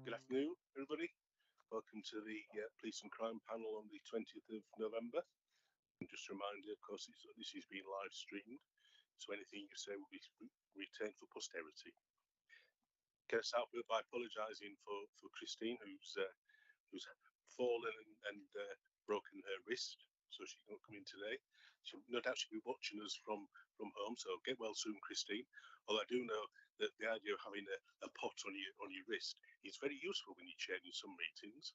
Good afternoon, everybody. Welcome to the Police and Crime panel on the 20th of November. And just a reminder, of course, this is being live streamed, so anything you say will be retained for posterity. Can I start with by apologising for Christine, who's fallen and broken her wrist. so she can't come in today. No doubt she'll be watching us from home, so get well soon, Christine. Although I do know that the idea of having a pot on your wrist is very useful when you're chairing some meetings.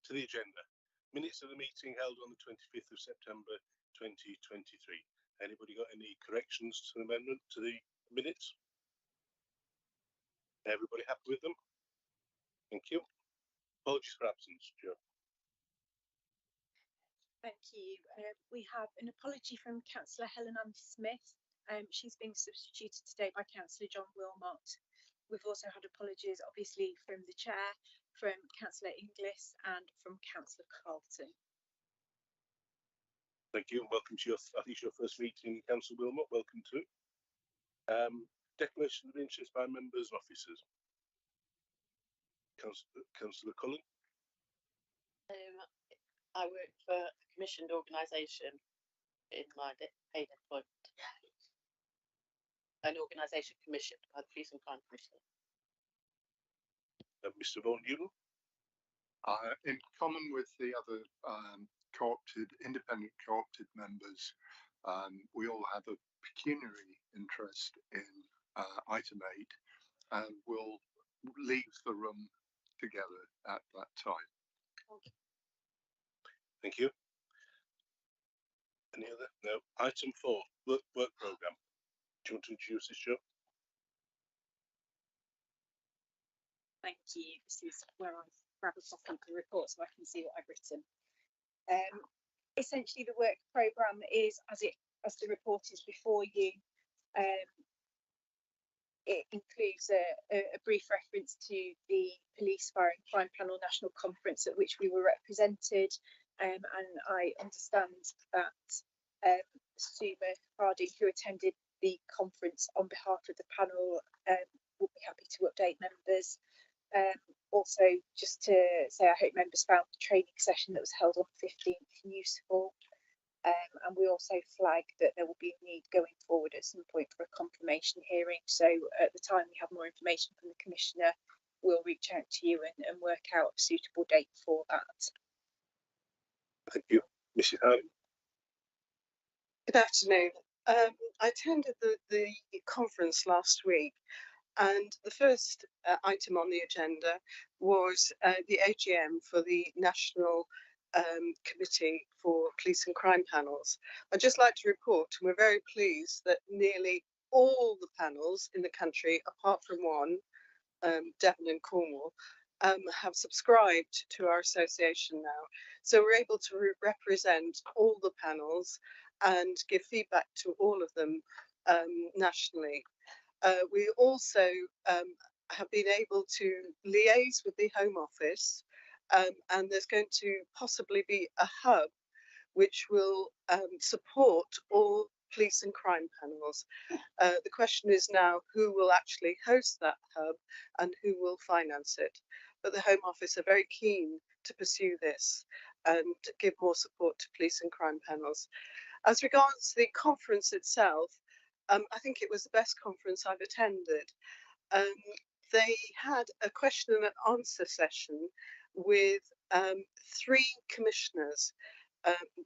To the agenda. Minutes of the meeting held on the 25th of September 2023. Anybody got any corrections to the amendment to the minutes? Everybody happy with them? Thank you. Apologies for absence, Joe. Thank you. We have an apology from Councillor Helen Ann Smith. She's being substituted today by Councillor John Wilmot. We've also had apologies, obviously, from the Chair, from Councillor Inglis and from Councillor Carlton. Thank you, and welcome to I think your first meeting, Councillor Wilmot. Welcome to. Declaration of interest by members and officers. Councillor Cullen. I work for a commissioned organisation in my paid employment. An organisation commissioned by the Police and Crime Commissioner. Mr. Vaughan Newton. In common with the other independent co-opted members, we all have a pecuniary interest in item 8, and we'll leave the room together at that time. Thank you. Any other? No. Item 4, work programme. Do you want to introduce this, Joe? Thank you. This is where I grab a copy of the report so I can see what I've written. Essentially, the work programme is as the report is before you. It includes a brief reference to the Police, Fire and Crime Panel National Conference at which we were represented, and I understand that Suma Harding, who attended the conference on behalf of the panel, will be happy to update members. Also, just to say, I hope members found the training session that was held on the 15th useful. And we also flag that there will be a need going forward at some point for a confirmation hearing. So at the time we have more information from the Commissioner, we'll reach out to you and work out a suitable date for that. Thank you. Mrs. Harding. Good afternoon. I attended the conference last week, and the first item on the agenda was the AGM for the National Committee for Police and Crime Panels. I'd just like to report we're very pleased that nearly all the panels in the country, apart from one, Devon and Cornwall, have subscribed to our association now. So we're able to represent all the panels and give feedback to all of them nationally. We also have been able to liaise with the Home Office, and there's going to possibly be a hub which will support all police and crime panels. The question is now who will actually host that hub and who will finance it. But the Home Office are very keen to pursue this and give more support to police and crime panels. As regards the conference itself, I think it was the best conference I've attended. They had a question and answer session with 3 commissioners.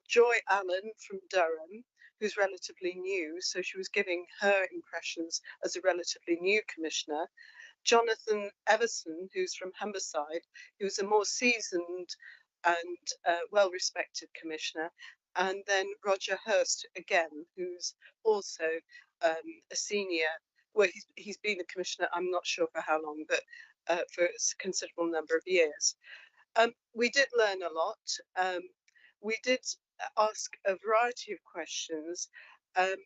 Joy Allen from Durham, who's relatively new, so she was giving her impressions as a relatively new commissioner. Jonathan Everson, who's from Humberside, who's a more seasoned and well-respected commissioner. And then Roger Hurst, again, who's also a senior. Well, he's been a commissioner, I'm not sure for how long, but for a considerable number of years. We did learn a lot. We did ask a variety of questions, and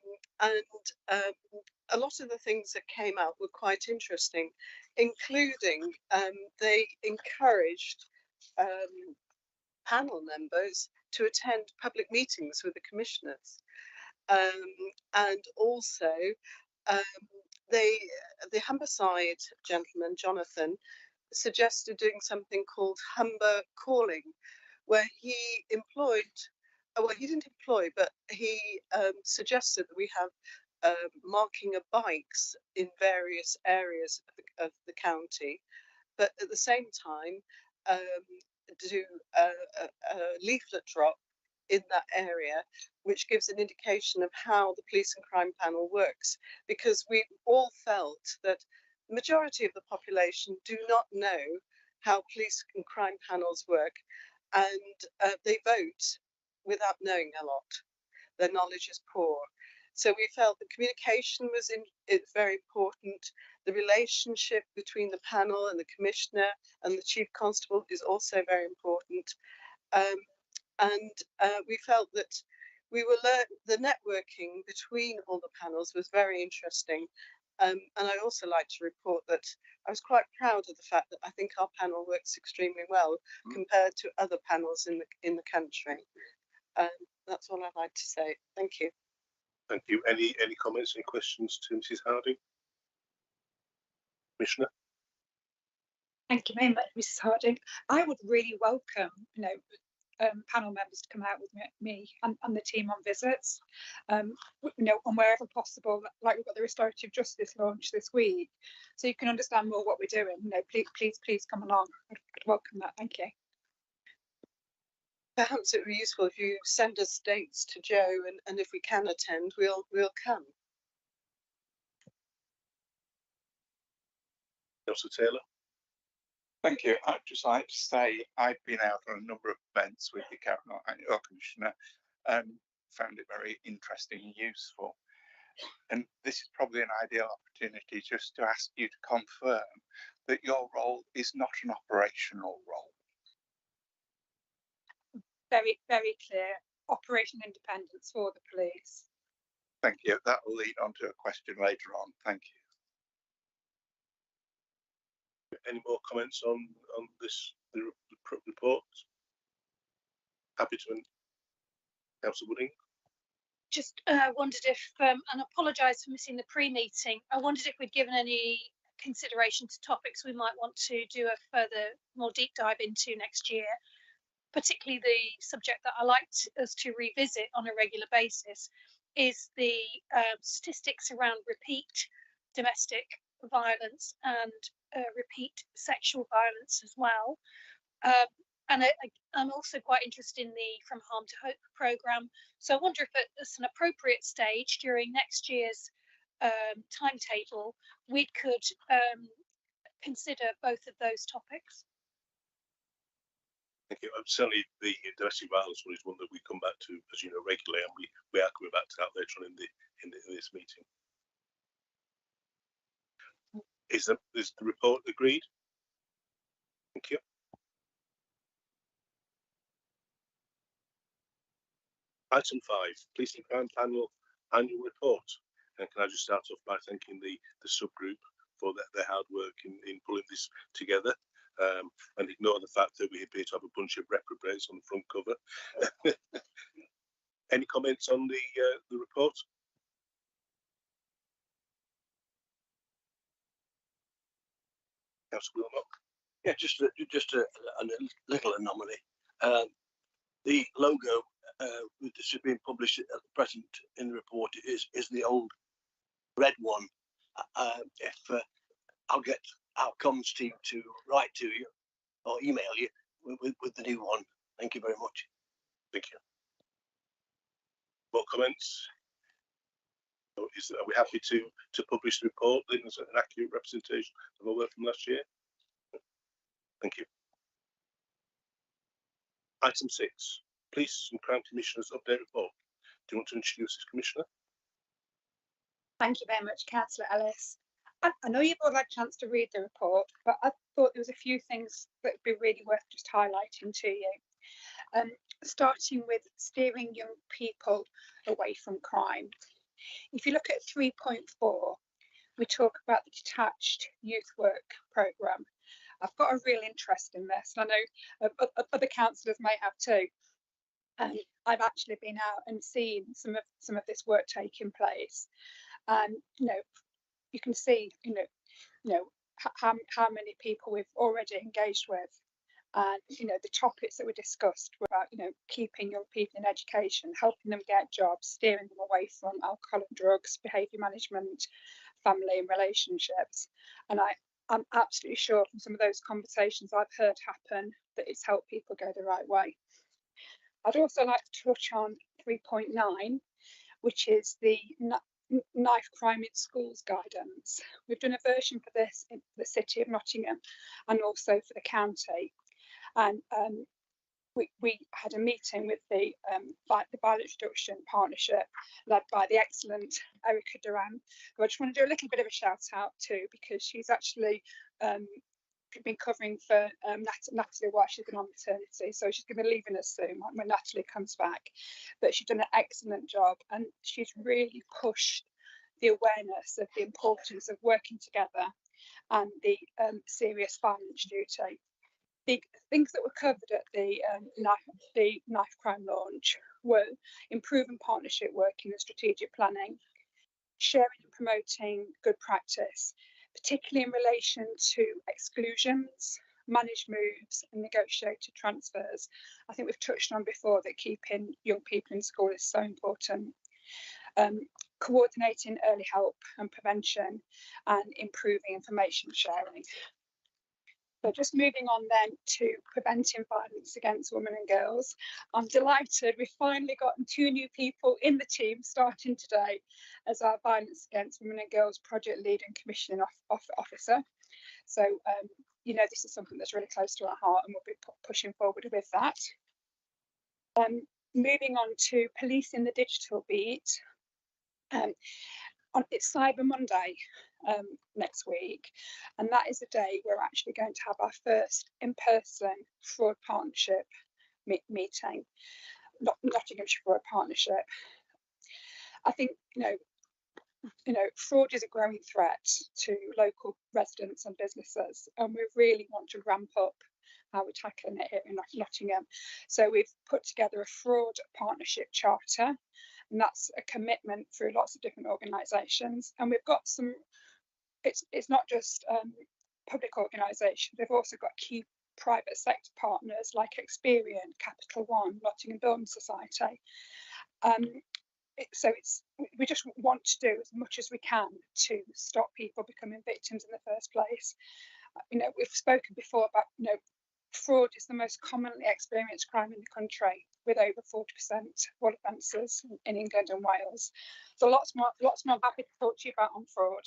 a lot of the things that came out were quite interesting, including they encouraged panel members to attend public meetings with the commissioners, and also the Humberside gentleman, Jonathan, suggested doing something called Humber Calling, where he employed, well, he didn't employ, but he suggested that we have marking of bikes in various areas of the county, but at the same time do a leaflet drop in that area, which gives an indication of how the police and crime panel works, because we all felt that the majority of the population do not know how police and crime panels work, and they vote without knowing a lot. Their knowledge is poor. So we felt the communication was very important. The relationship between the panel and the commissioner and the chief constable is also very important. We felt that the networking between all the panels was very interesting. And I also like to report that I was quite proud of the fact that I think our panel works extremely well compared to other panels in the country. That's all I'd like to say. Thank you. Thank you. Any comments, any questions to Mrs. Harding? Commissioner? Thank you very much, Mrs. Harding. I would really welcome, panel members to come out with me and the team on visits, and wherever possible. Like we've got the restorative justice launch this week, so you can understand more what we're doing. Please come along. I'd welcome that. Thank you. Perhaps it would be useful if you send us dates to Joe, and if we can attend, we'll come. Councillor Taylor? Thank you. I'd just like to say I've been out on a number of events with the Annual Commissioner and found it very interesting and useful. And this is probably an ideal opportunity just to ask you to confirm that your role is not an operational role. Very, very clear. Operation independence for the police. Thank you. That will lead on to a question later on. Thank you. Any more comments on this report? Happy to. Councillor Wooding. Just wondered if, and apologise for missing the pre-meeting, I wondered if we'd given any consideration to topics we might want to do a further, more deep dive into next year, particularly the subject that I like us to revisit on a regular basis is the statistics around repeat domestic violence and repeat sexual violence as well. And I'm also quite interested in the From Harm to Hope programme. So I wonder if at an appropriate stage during next year's timetable, we could consider both of those topics. Thank you. Certainly the domestic violence one is one that we come back to, as you know, regularly, and we are coming back to that later on in this meeting. Is the report agreed? Thank you. Item 5, Police and Crime Panel Annual Report. And can I just start off by thanking the subgroup for their hard work in pulling this together, and ignore the fact that we appear to have a bunch of reprobates on the front cover. Any comments on the report? Councillor Wilmot. Yeah, just a little anomaly. The logo which is being published at the present in the report is the old red one. If I'll get our comms team to write to you or email you with the new one. Thank you very much. Thank you. More comments? Are we happy to publish the report then as an accurate representation of our work from last year? Thank you. Item 6, Police and Crime Commissioner's Update Report. Do you want to introduce this, Commissioner? Thank you very much, Councillor Ellis. I know you've all had a chance to read the report, but I thought there was a few things that would be really worth just highlighting to you. Starting with steering young people away from crime. If you look at 3.4, we talk about the detached youth work programme. I've got a real interest in this, and I know other councillors may have too. I've actually been out and seen some of this work taking place, and you can see how many people we've already engaged with, and the topics that were discussed were about keeping young people in education, helping them get jobs, steering them away from alcohol and drugs, behaviour management, family and relationships. And I'm absolutely sure from some of those conversations I've heard happen that it's helped people go the right way. I'd also like to touch on 3.9, which is the knife crime in schools guidance. We've done a version for this in the City of Nottingham and also for the county. And we had a meeting with the Violence Reduction Partnership led by the excellent Erica Duran, who I just want to do a little bit of a shout out to, because she's actually been covering for Natalie while she's been on maternity, so she's going to be leaving us soon when Natalie comes back. But she's done an excellent job, and she's really pushed the awareness of the importance of working together and the serious violence duty. The things that were covered at the knife crime launch were improving partnership working and strategic planning, sharing and promoting good practice, particularly in relation to exclusions, managed moves and negotiated transfers. I think we've touched on before that keeping young people in school is so important. Coordinating early help and prevention and improving information sharing. So just moving on then to preventing violence against women and girls. I'm delighted we've finally gotten 2 new people in the team starting today as our Violence Against Women and Girls project lead and commissioning officer. So, you know, this is something that's really close to our heart and we'll be pushing forward with that. Moving on to policing the digital beat. It's Cyber Monday next week, and that is the day we're actually going to have our first in-person fraud partnership meeting, Nottinghamshire Fraud Partnership. I think you know fraud is a growing threat to local residents and businesses, and we really want to ramp up how we're tackling it here in Nottingham. So we've put together a fraud partnership charter, and that's a commitment through lots of different organisations. And we've got some, it's not just public organisations, we've also got key private sector partners like Experian, Capital One, Nottingham Building Society. So we just want to do as much as we can to stop people becoming victims in the first place. You know, we've spoken before about, you know, fraud is the most commonly experienced crime in the country, with over 40% of all offences in England and Wales. So lots more I'm happy to talk to you about on fraud.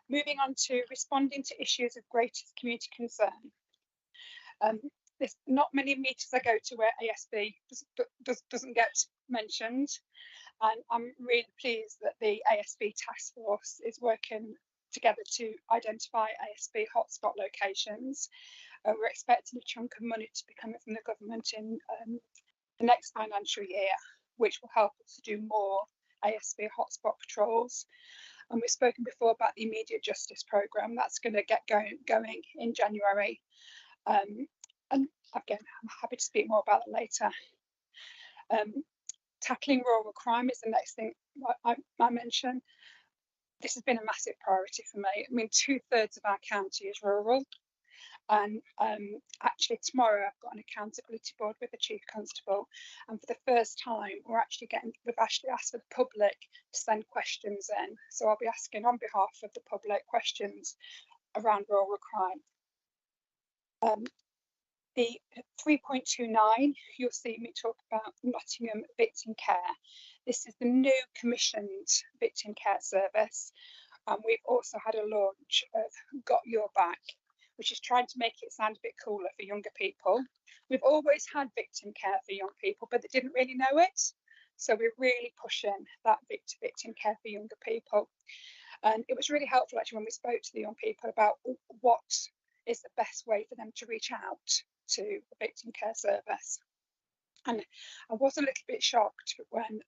Moving on to responding to issues of greatest community concern. There's not many meetings I go to where ASB doesn't get mentioned, and I'm really pleased that the ASB task force is working together to identify ASB hotspot locations. We're expecting a chunk of money to be coming from the government in the next financial year, which will help us to do more ASB hotspot patrols. And we've spoken before about the immediate justice programme that's going to get going in January. And again, I'm happy to speak more about it later. Tackling rural crime is the next thing I mention. This has been a massive priority for me. I mean, 2/3 of our county is rural. And actually tomorrow I've got an accountability board with the Chief Constable, and for the first time we've actually asked for the public to send questions in. So I'll be asking on behalf of the public questions around rural crime. The 3.29, you'll see me talk about Nottingham Victim Care. This is the new commissioned victim care service. And we've also had a launch of Got Your Back, which is trying to make it sound a bit cooler for younger people. We've always had victim care for young people, but they didn't really know it. So we're really pushing that victim care for younger people. And it was really helpful actually when we spoke to the young people about what is the best way for them to reach out to the victim care service. And I was a little bit shocked when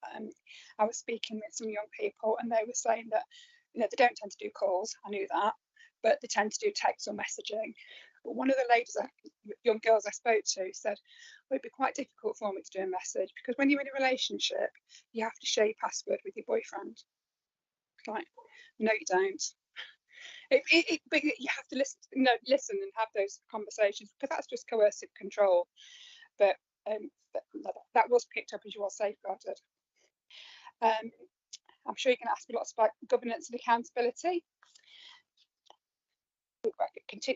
I was speaking with some young people, and they were saying that, you know, they don't tend to do calls. I knew that, but they tend to do text or messaging. But one of the ladies, young girls I spoke to, said, well, it'd be quite difficult for me to do a message because when you're in a relationship, you have to share your password with your boyfriend. Like, no, you don't. But you have to listen and have those conversations, because that's just coercive control. But that was picked up as you are safeguarded. I'm sure you can ask me lots about governance and accountability.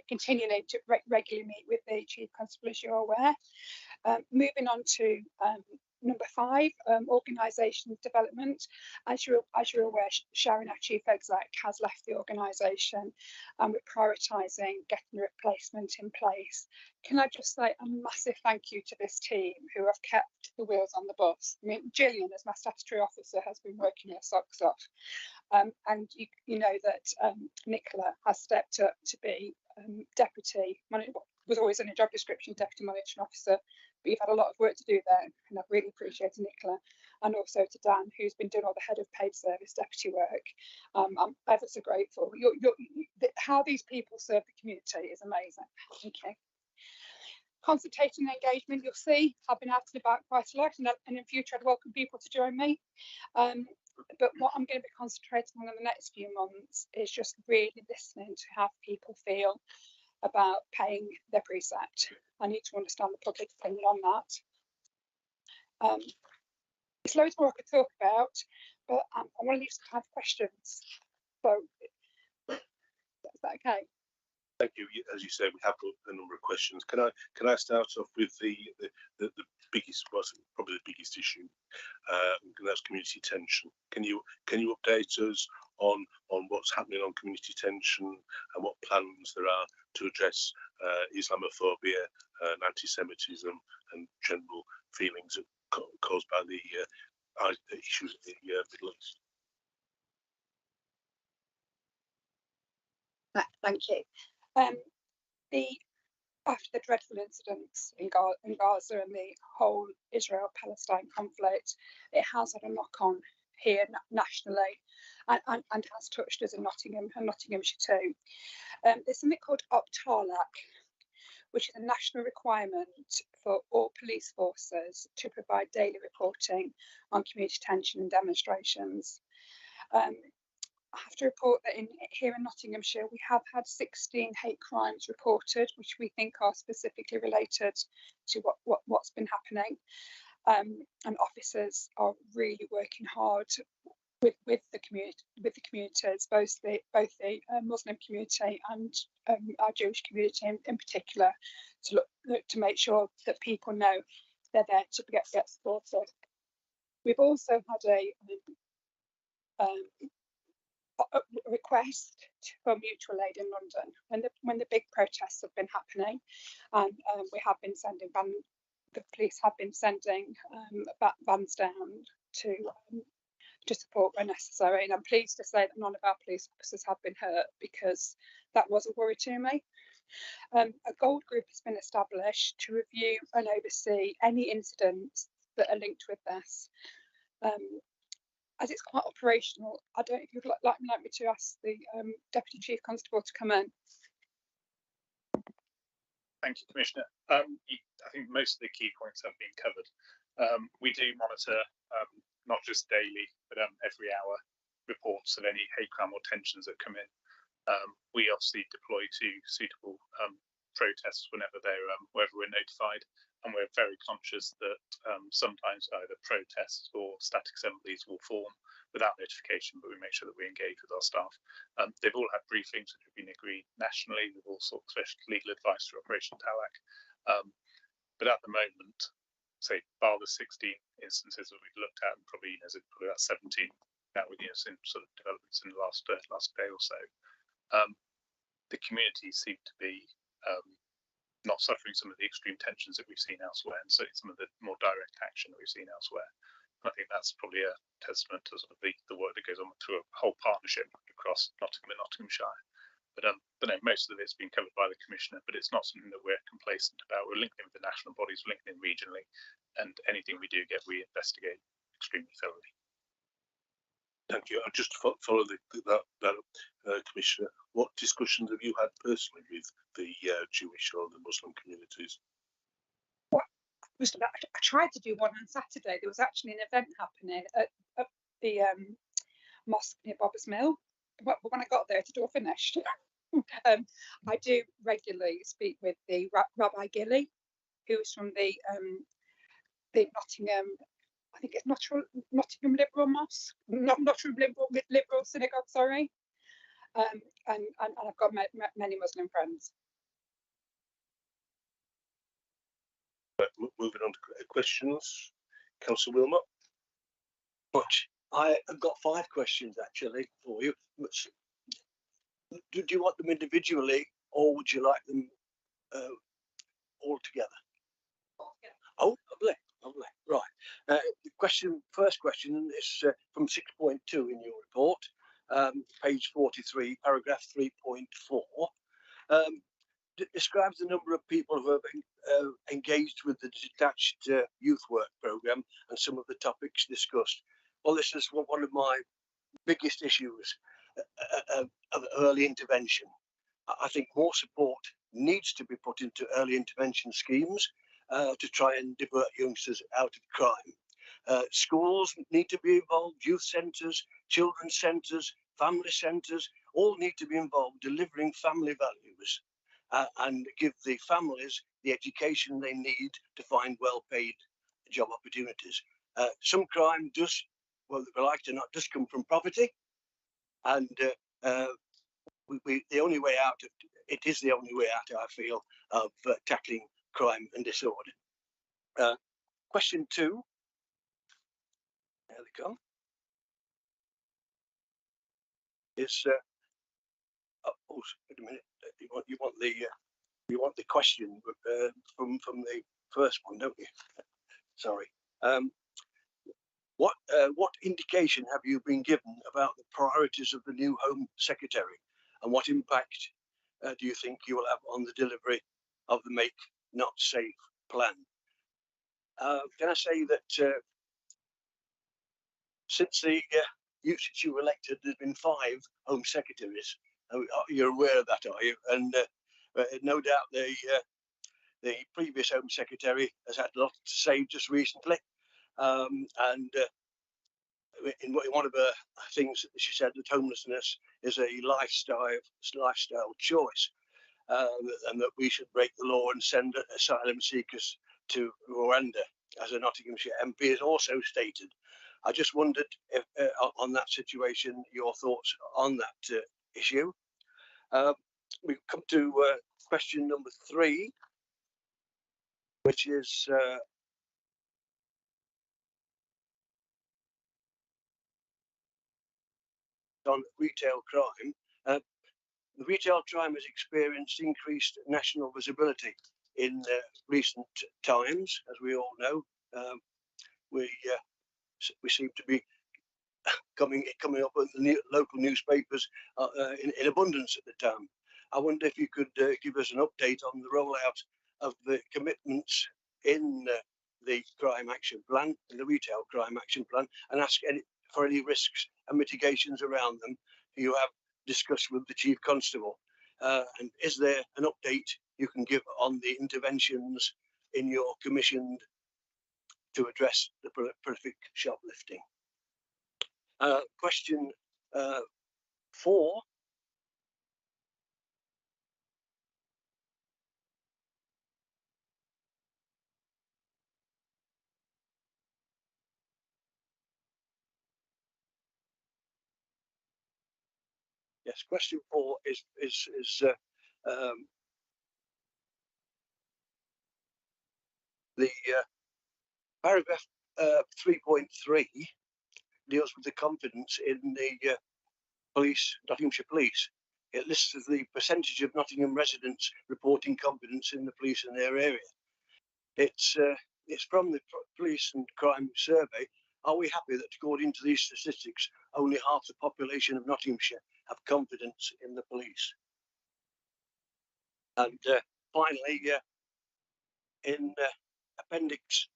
continuing to regularly meet with the Chief Constable, as you're aware. Moving on to number 5, organisation development. As you're aware, Sharon, our Chief Exec, has left the organisation, and we're prioritising getting a replacement in place. Can I just say a massive thank you to this team who have kept the wheels on the bus. I mean, Gillian, as my statutory officer, has been working her socks off. And you know that Nicola has stepped up to be deputy, was always in a job description, deputy managing officer, but you've had a lot of work to do there, and I've really appreciated Nicola, and also to Dan, who's been doing all the head of paid service deputy work. I'm ever so grateful. How these people serve the community is amazing. Thank you. Consultation and engagement, you'll see I've been out and about quite a lot, and in future I'd welcome people to join me. But what I'm going to be concentrating on in the next few months is just really listening to how people feel about paying their precept. I need to understand the public opinion on that. There's loads more I could talk about, but I want to leave some time for questions. So, is that okay? Thank you. As you said, we have got a number of questions. Can I start off with the biggest, probably the biggest issue, and that's community tension. Can you update us on what's happening on community tension and what plans there are to address Islamophobia and anti-Semitism and general feelings caused by the issues in the Middle East? Thank you. After the dreadful incidents in Gaza and the whole Israel-Palestine conflict, it has had a knock-on here nationally, and has touched us in Nottingham and Nottinghamshire too. There's something called OPTALAC, which is a national requirement for all police forces to provide daily reporting on community tension and demonstrations. I have to report that here in Nottinghamshire, we have had 16 hate crimes reported, which we think are specifically related to what's been happening. And officers are really working hard with the communities, both the Muslim community and our Jewish community in particular, to make sure that people know they're there to get supported. We've also had a request for mutual aid in London when the big protests have been happening, and we have been sending the police have been sending vans down to support where necessary, and I'm pleased to say that none of our police officers have been hurt, because that was a worry to me. A gold group has been established to review and oversee any incidents that are linked with this. As it's quite operational, I don't know if you'd like me to ask the Deputy Chief Constable to come in. Thank you, Commissioner. I think most of the key points have been covered. We do monitor not just daily, but every hour reports of any hate crime or tensions that come in. We obviously deploy to suitable protests whenever we're notified, and we're very conscious that sometimes either protests or static assemblies will form without notification, but we make sure that we engage with our staff. They've all had briefings which have been agreed nationally with all sorts of legal advice through Operation TALAC. But at the moment, say, bar the 16 instances that we've looked at, and probably about 17 now with some sort of developments in the last day or so, the community seem to be not suffering some of the extreme tensions that we've seen elsewhere, and certainly some of the more direct action that we've seen elsewhere. And I think that's probably a testament to sort of the work that goes on through a whole partnership across Nottingham and Nottinghamshire. But no, most of it's been covered by the Commissioner, but it's not something that we're complacent about. We're linking in with the national bodies, we're linking in regionally, and anything we do get, we investigate extremely thoroughly. Thank you. I'll just follow that Commissioner. What discussions have you had personally with the Jewish or the Muslim communities? Well, I tried to do one on Saturday. There was actually an event happening at the mosque near Bobber's Mill, but when I got there, it had all finished. I do regularly speak with the Rabbi Gilly, who's from the Nottingham. I think it's Nottingham Liberal Mosque, Nottingham Liberal Synagogue, sorry. and I've got many Muslim friends. Moving on to questions. Councillor Wilmot. Much. I have got 5 questions actually for you. Do you want them individually, or would you like them all together? Oh, lovely, lovely. Right. The first question is from 6.2 in your report, page 43, paragraph 3.4. Describes the number of people who have engaged with the detached youth work programme and some of the topics discussed. Well, this is one of my biggest issues of early intervention. I think more support needs to be put into early intervention schemes to try and divert youngsters out of crime. Schools need to be involved, youth centres, children's centres, family centres, all need to be involved, delivering family values and give the families the education they need to find well-paid job opportunities. Some crime does, well, we like to not, does come from poverty, and the only way out of it is the only way out, I feel, of tackling crime and disorder. Question 2. There they come. Is oh, wait a minute. You want the question from the first one, don't you? Sorry. What indication have you been given about the priorities of the new Home Secretary, and what impact do you think you will have on the delivery of the Make Not Safe plan? Can I say that since you were elected, there's been 5 Home Secretaries. You're aware of that, are you? And no doubt the previous Home Secretary has had a lot to say just recently. And in one of her things, she said that homelessness is a lifestyle choice, and that we should break the law and send asylum seekers to Rwanda, as a Nottinghamshire MP has also stated. I just wondered if, on that situation, your thoughts on that issue. We come to question number 3, which is on retail crime. The retail crime has experienced increased national visibility in recent times, as we all know. We seem to be coming up with the local newspapers in abundance at the time. I wonder if you could give us an update on the rollout of the commitments in the crime action plan, the retail crime action plan, and ask for any risks and mitigations around them you have discussed with the Chief Constable. And is there an update you can give on the interventions in your commissioned to address the prolific shoplifting? Question 4. Yes, question 4 is the paragraph 3.3 deals with the confidence in the police, Nottinghamshire Police. It lists the percentage of Nottingham residents reporting confidence in the police in their area. It's from the Police and Crime Survey. Are we happy that, according to these statistics, only half the population of Nottinghamshire have confidence in the police? And finally, in appendix,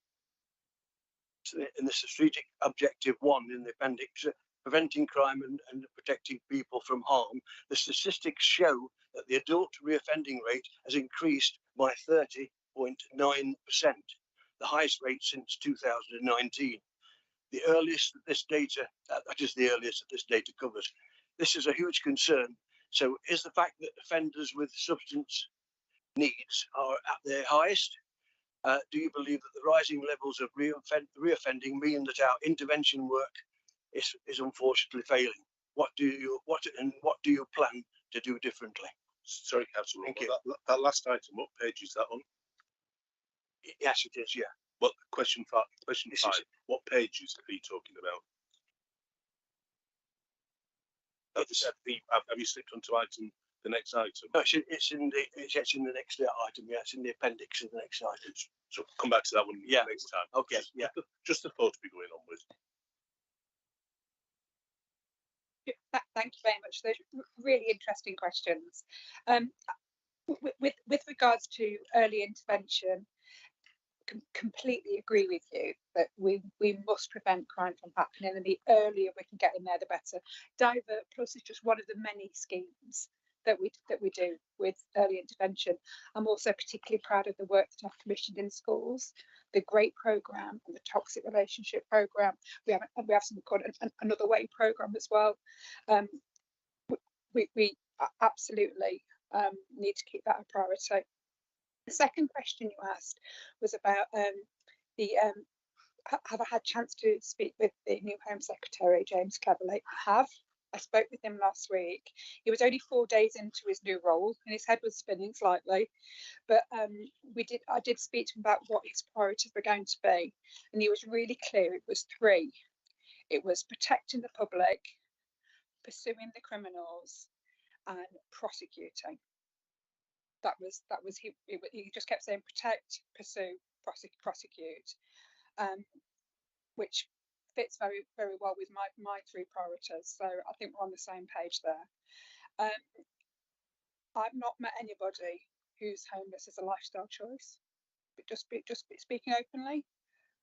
in the strategic objective 1 in the appendix, preventing crime and protecting people from harm, the statistics show that the adult reoffending rate has increased by 30.9%, the highest rate since 2019. The earliest that this data, that is the earliest that this data covers. This is a huge concern. So is the fact that offenders with substance needs are at their highest? Do you believe that the rising levels of reoffending mean that our intervention work is unfortunately failing? what do you plan to do differently? Sorry, Councillor, Thank you. that last item, what page is that on? Yes, it is. Yeah. Well, question five. This is- What pages are you talking about? Have you slipped onto the next item? No, it's in the next item. Yeah, it's in the appendix of the next item. So come back to that one Yeah. next time. Okay. Yeah. Just the thought to be going on with. Thank you very much. Those really interesting questions. With regards to early intervention, completely agree with you that we must prevent crime from happening, and the earlier we can get in there, the better. Divert Plus is just one of the many schemes that we do with early intervention. I'm also particularly proud of the work that I've commissioned in schools, the GREAT programme and the toxic relationship programme. We have something called Another Way programme as well. We absolutely need to keep that a priority. The second question you asked was about have I had a chance to speak with the new Home Secretary, James Cleverley? I have. I spoke with him last week. He was only 4 days into his new role and his head was spinning slightly, but I did speak to him about what his priorities were going to be, and he was really clear. It was 3. It was protecting the public, pursuing the criminals, and prosecuting. That was he just kept saying protect, pursue, prosecute, which fits very, very well with my 3 priorities. So I think we're on the same page there. I've not met anybody who's homeless as a lifestyle choice, but just speaking openly.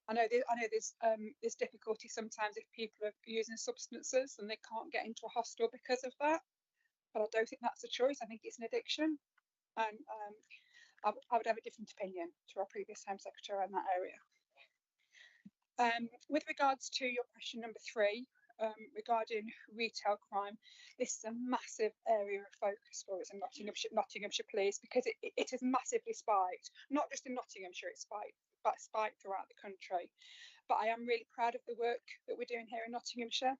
I know there's difficulty sometimes if people are using substances and they can't get into a hostel because of that, but I don't think that's a choice. I think it's an addiction, and I would have a different opinion to our previous Home Secretary in that area. With regards to your question number 3, regarding retail crime, this is a massive area of focus for us in Nottinghamshire Police, because it has massively spiked, not just in Nottinghamshire, it's spiked throughout the country. But I am really proud of the work that we're doing here in Nottinghamshire.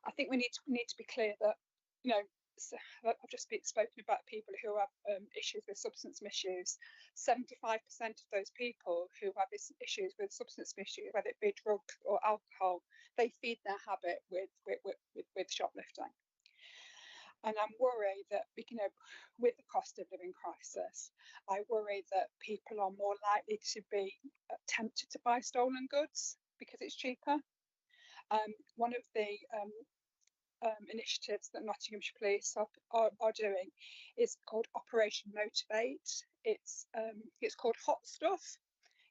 I think we need to be clear that, you know, so I've just spoken about people who have issues with substance misuse. 75% of those people who have issues with substance misuse, whether it be drug or alcohol, they feed their habit with shoplifting. And I'm worried that, you know, with the cost of living crisis, I worry that people are more likely to be tempted to buy stolen goods because it's cheaper. One of the initiatives that Nottinghamshire Police are doing is called Operation Motivate. It's called Hot Stuff.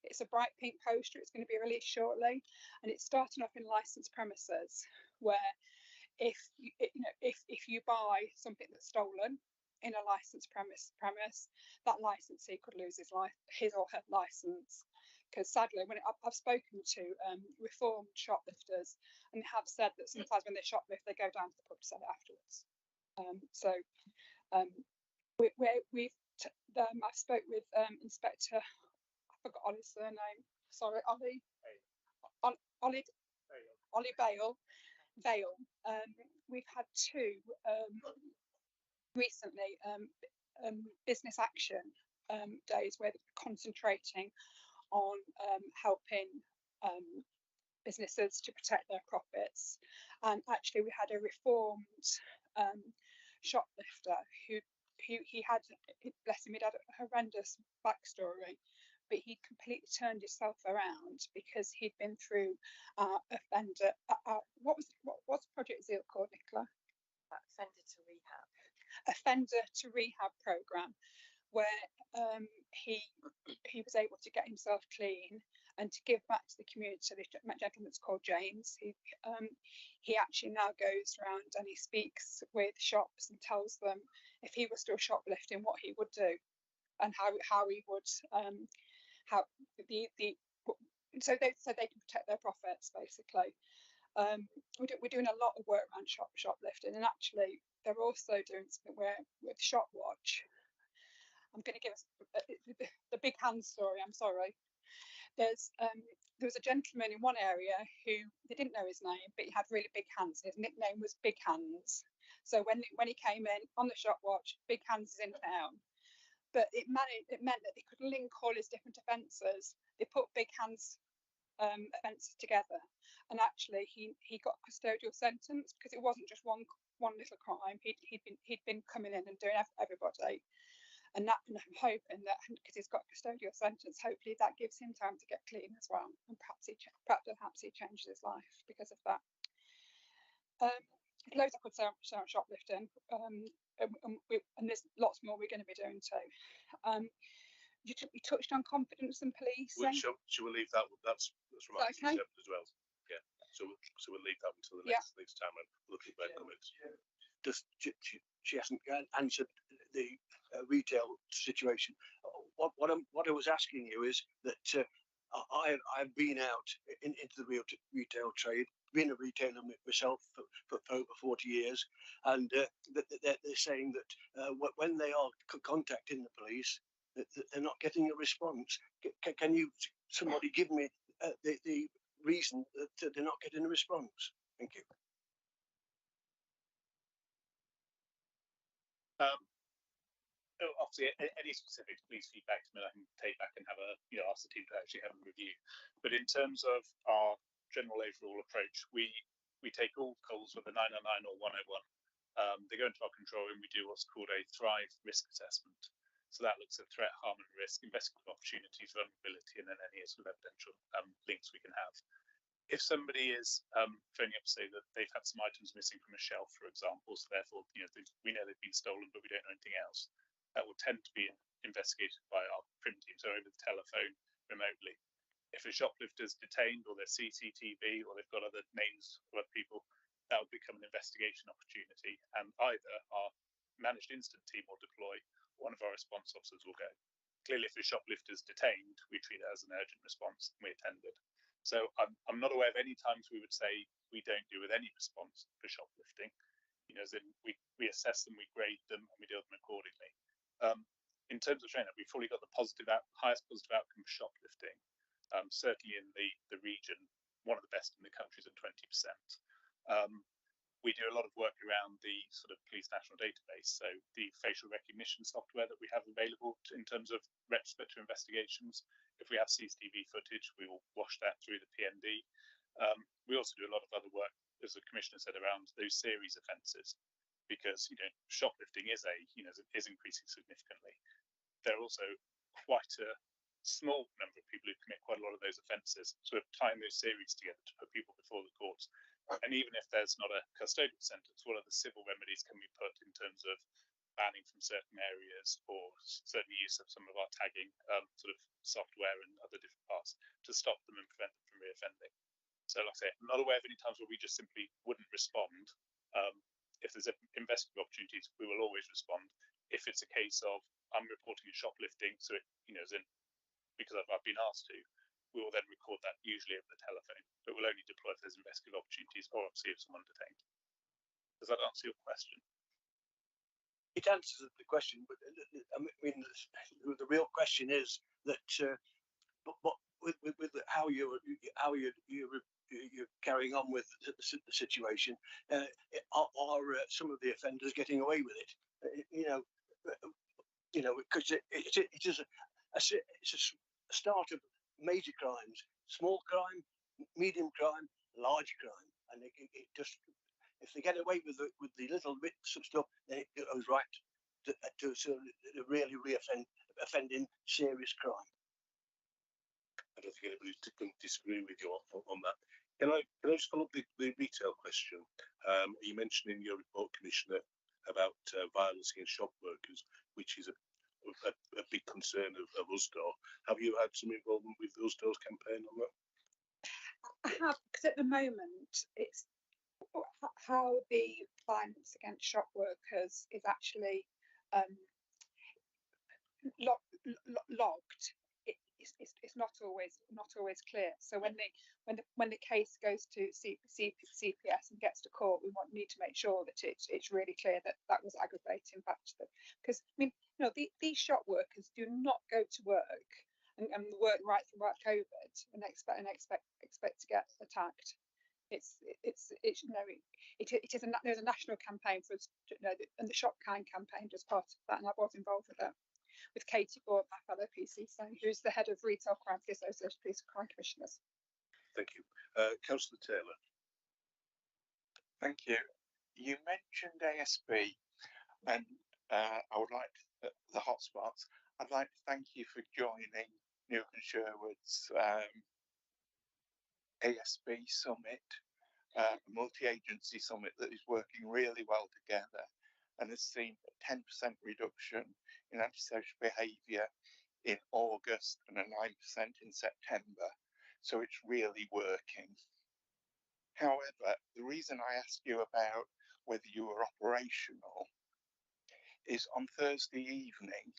It's a bright pink poster. It's going to be released shortly, and it's starting off in licensed premises, where if you buy something that's stolen in a licensed premise, that licensee could lose his or her license. Because sadly, I've spoken to reformed shoplifters, and they have said that sometimes when they shoplift, they go down to the pub to sell it afterwards. I spoke with Inspector, I forgot Ollie's surname. Sorry, Ollie Vale. We've had 2 recently business action days where they're concentrating on helping businesses to protect their profits. And actually we had a reformed shoplifter who had, bless him, he'd had a horrendous backstory, but he completely turned himself around because he'd been through offender what's the project Zeal called, Nicola? Offender to Rehab programme, where he was able to get himself clean and to give back to the community. This gentleman's called James. He actually now goes around and he speaks with shops and tells them if he was still shoplifting what he would do, and how he would so they can protect their profits basically. We're doing a lot of work around shoplifting, and actually they're also doing something where with Shopwatch. I'm going to give us the big hand story. I'm sorry. There was a gentleman in one area who they didn't know his name, but he had really big hands. His nickname was Big Hands. So when he came in on the shop watch, Big Hands is in town. But it meant that they could link all his different offences. They put Big Hands offences together, and actually he got a custodial sentence because it wasn't just one little crime. He'd been coming in and doing everybody. And I'm hoping that because he's got a custodial sentence, hopefully that gives him time to get clean as well, and perhaps he changes his life because of that. Loads I could say on shoplifting, and there's lots more we're going to be doing too. You touched on confidence and policing. Should we leave that? That's from our okay? as well. Yeah. So we'll leave that until the next time and look at their comments. Just she hasn't answered the retail situation. What I was asking you is that I've been out into the retail trade, been a retailer myself for over 40 years, and they're saying that when they are contacting the police, that they're not getting a response. Can somebody give me the reason that they're not getting a response? Thank you. Obviously, any specifics, please feedback to me. I can take back and have ask the team to actually have a review. But in terms of our general overall approach, we take all calls with a 909 or 101. They go into our control room. We do what's called a Thrive risk assessment. So that looks at threat, harm, and risk, investigative opportunities, vulnerability, and then any sort of evidential links we can have. If somebody is phoning up to say that they've had some items missing from a shelf, for example, so therefore we know they've been stolen, but we don't know anything else, that will tend to be investigated by our PRIM team, so over the telephone, remotely. If a shoplifter's detained, or there's CCTV, or they've got other names of other people, that will become an investigation opportunity, and either our managed incident team will deploy, one of our response officers will go. Clearly, if a shoplifter's detained, we treat it as an urgent response, and we attend it. So I'm not aware of any times we would say we don't do with any response for shoplifting. As in we assess them, we grade them, and we deal with them accordingly. In terms of training, we've fully got the highest positive outcome for shoplifting. Certainly in the region, one of the best in the country is at 20%. We do a lot of work around the sort of police national database, so the facial recognition software that we have available in terms of retrospective investigations. If we have CCTV footage, we will wash that through the PND. We also do a lot of other work, as the Commissioner said, around those series offences, because shoplifting is increasing significantly. There are also quite a small number of people who commit quite a lot of those offences, so we're tying those series together to put people before the courts. And even if there's not a custodial sentence, what other civil remedies can we put in terms of banning from certain areas, or certain use of some of our tagging sort of software and other different parts to stop them and prevent them from reoffending? So like I say, I'm not aware of any times where we just simply wouldn't respond. If there's investigative opportunities, we will always respond. If it's a case of I'm reporting a shoplifting, so it, as in because I've been asked to, we will then record that usually over the telephone, but we'll only deploy if there's investigative opportunities or obviously if someone detained. Does that answer your question? It answers the question, but I mean, the real question is that, but with how you're carrying on with the situation, are some of the offenders getting away with it? Because it is it's a start of major crimes, small crime, medium crime, large crime, and it just, if they get away with the little bits of stuff, then it goes right to really offending serious crime. I don't think anybody can disagree with you on that. Can I just follow up the retail question? You mentioned in your report, Commissioner, about violence against shop workers, which is a big concern of Usdaw. Have you had some involvement with the Usdaw's campaign on that? I have, because at the moment it's how the violence against shop workers is actually logged. It's not always clear. So when the case goes to CPS and gets to court, we need to make sure that it's really clear that was aggravating factor. Because I mean, these shop workers do not go to work and work right throughout COVID and expect to get attacked. It's you know, there's a national campaign for us, you know, and the Shop Kind campaign just part of that, and I was involved with it with Katie Ford, my fellow PCC, who's the head of Retail Crime for the Association of Police and Crime Commissioners. Thank you. Councillor Taylor. Thank you. You mentioned ASB, and I would like the hotspots. I'd like to thank you for joining Newark and Sherwood's ASB summit, a multi-agency summit that is working really well together and has seen a 10% reduction in antisocial behaviour in August and a 9% in September. So it's really working. However, the reason I asked you about whether you were operational is on Thursday evening,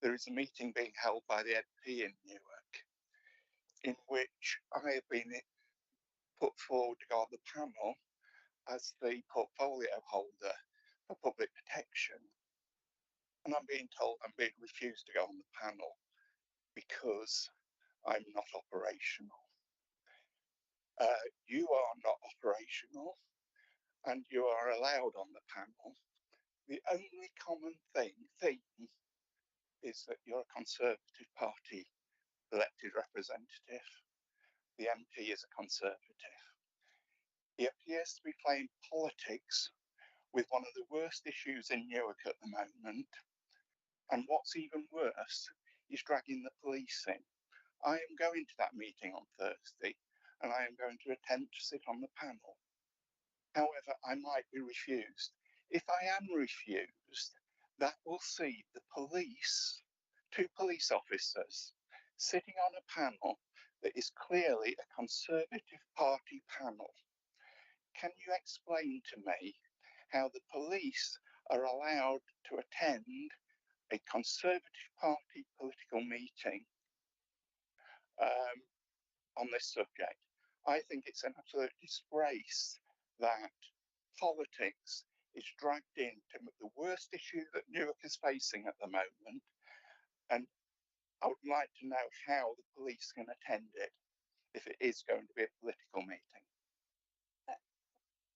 there is a meeting being held by the MP in Newark, in which I have been put forward to go on the panel as the portfolio holder for public protection. And I'm being told I'm being refused to go on the panel because I'm not operational. You are not operational and you are allowed on the panel. The only common theme is that you're a Conservative Party elected representative. The MP is a Conservative. He appears to be playing politics with one of the worst issues in Newark at the moment. And what's even worse, he's dragging the police in. I am going to that meeting on Thursday and I am going to attempt to sit on the panel. However, I might be refused. If I am refused, that will see the police, 2 police officers, sitting on a panel that is clearly a Conservative Party panel. Can you explain to me how the police are allowed to attend a Conservative Party political meeting on this subject? I think it's an absolute disgrace that politics is dragged into the worst issue that Newark is facing at the moment, and I would like to know how the police can attend it if it is going to be a political meeting.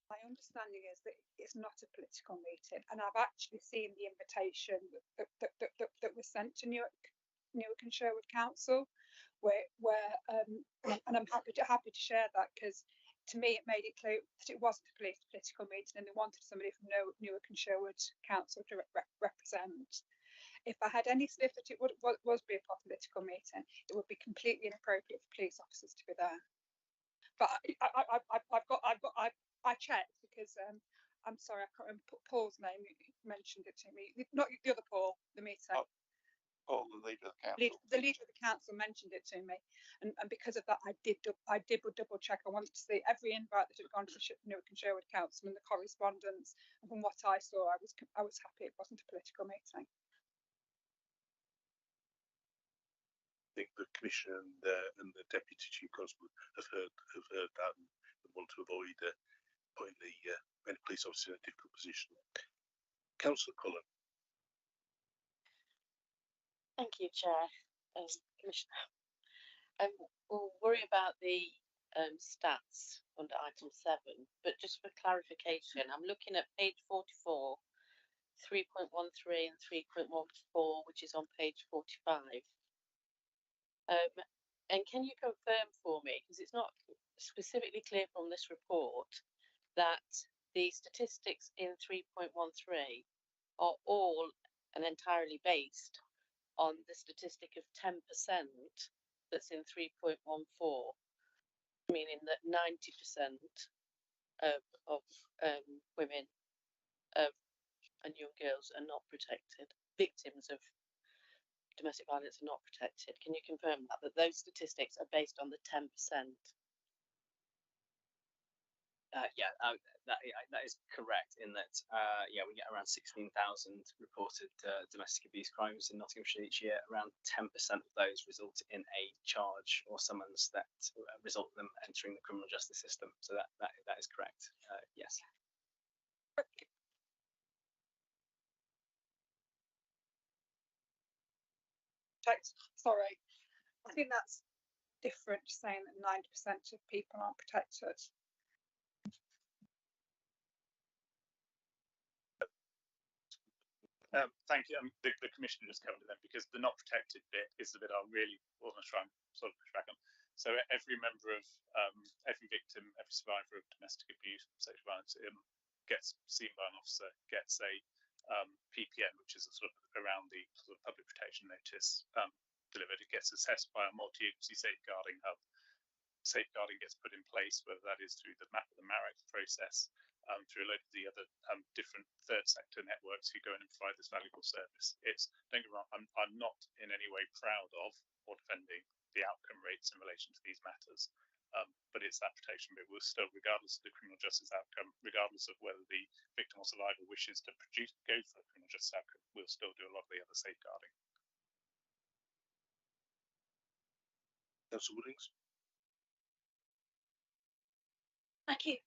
My understanding is that it's not a political meeting, and I've actually seen the invitation that was sent to Newark and Sherwood Council, and I'm happy to share that, because to me it made it clear that it wasn't a political meeting, and they wanted somebody from Newark and Sherwood Council to represent. If I had any sniff that it was be a political meeting, it would be completely inappropriate for police officers to be there. But I checked, because I'm sorry, I can't remember Paul's name. He mentioned it to me. Not the other Paul, the meter. Oh, Paul, the leader of the council. The leader of the council mentioned it to me, and because of that, I did double check. I wanted to see every invite that had gone to Newark and Sherwood Council and the correspondence. And from what I saw, I was happy it wasn't a political meeting. I think the Commissioner and the Deputy Chief Constable have heard that and want to avoid putting the any police officer in a difficult position. Councillor Cullen. Thank you, Chair. Commissioner. We'll worry about the stats under item 7, but just for clarification, I'm looking at page 44, 3.13 and 3.14, which is on page 45. And can you confirm for me, because it's not specifically clear from this report, that the statistics in 3.13 are all and entirely based on the statistic of 10% that's in 3.14, meaning that 90% of women and young girls are not protected, victims of domestic violence are not protected. Can you confirm that those statistics are based on the 10%? Yeah, that is correct in that, yeah, we get around 16,000 reported domestic abuse crimes in Nottinghamshire each year. Around 10% of those result in a charge or summons that result in them entering the criminal justice system. So that is correct, yes. Sorry. I think that's different to saying that 90% of people aren't protected. Thank you. The Commissioner just covered it then, because the not protected bit is the bit I really want to try and sort of push back on. So every member of, every victim, every survivor of domestic abuse, sexual violence, gets seen by an officer, gets a PPN, which is a sort of around the sort of public protection notice delivered. It gets assessed by a multi-agency safeguarding hub. Safeguarding gets put in place, whether that is through the MARAC process, through a load of the other different third sector networks who go in and provide this valuable service. It's, don't get me wrong, I'm not in any way proud of or defending the outcome rates in relation to these matters, but it's that protection bit. We'll still, regardless of the criminal justice outcome, regardless of whether the victim or survivor wishes to go for the criminal justice outcome, we'll still do a lot of the other safeguarding. Councillor Woodings. Thank you.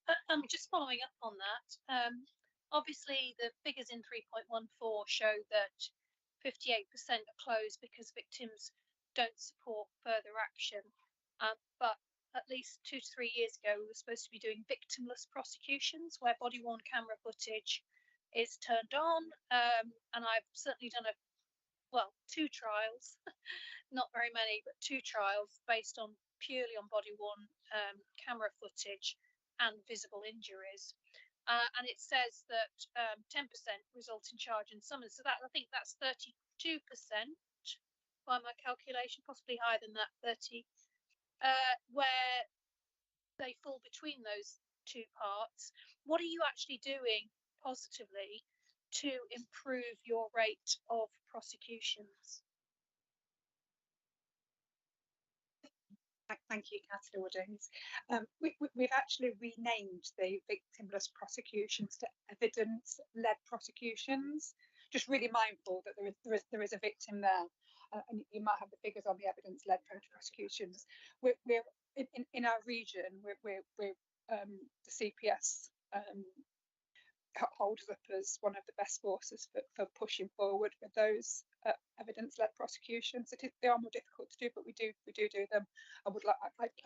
Just following up on that, obviously the figures in 3.14 show that 58% are closed because victims don't support further action. But at least 2 to 3 years ago, we were supposed to be doing victimless prosecutions where body-worn camera footage is turned on. And I've certainly done 2 trials, not very many, but 2 trials based on purely on body-worn camera footage and visible injuries, and it says that 10% result in charge and summons. So that, I think that's 32% by my calculation, possibly higher than that, 30, where they fall between those 2 parts. What are you actually doing positively to improve your rate of prosecutions? Thank you, Councillor Woodings. We've actually renamed the victimless prosecutions to evidence-led prosecutions. Just really mindful that there is a victim there, and you might have the figures on the evidence-led prosecutions. We're in our region. We're the CPS holds up as one of the best forces for pushing forward with those evidence-led prosecutions. They are more difficult to do, but we do them. I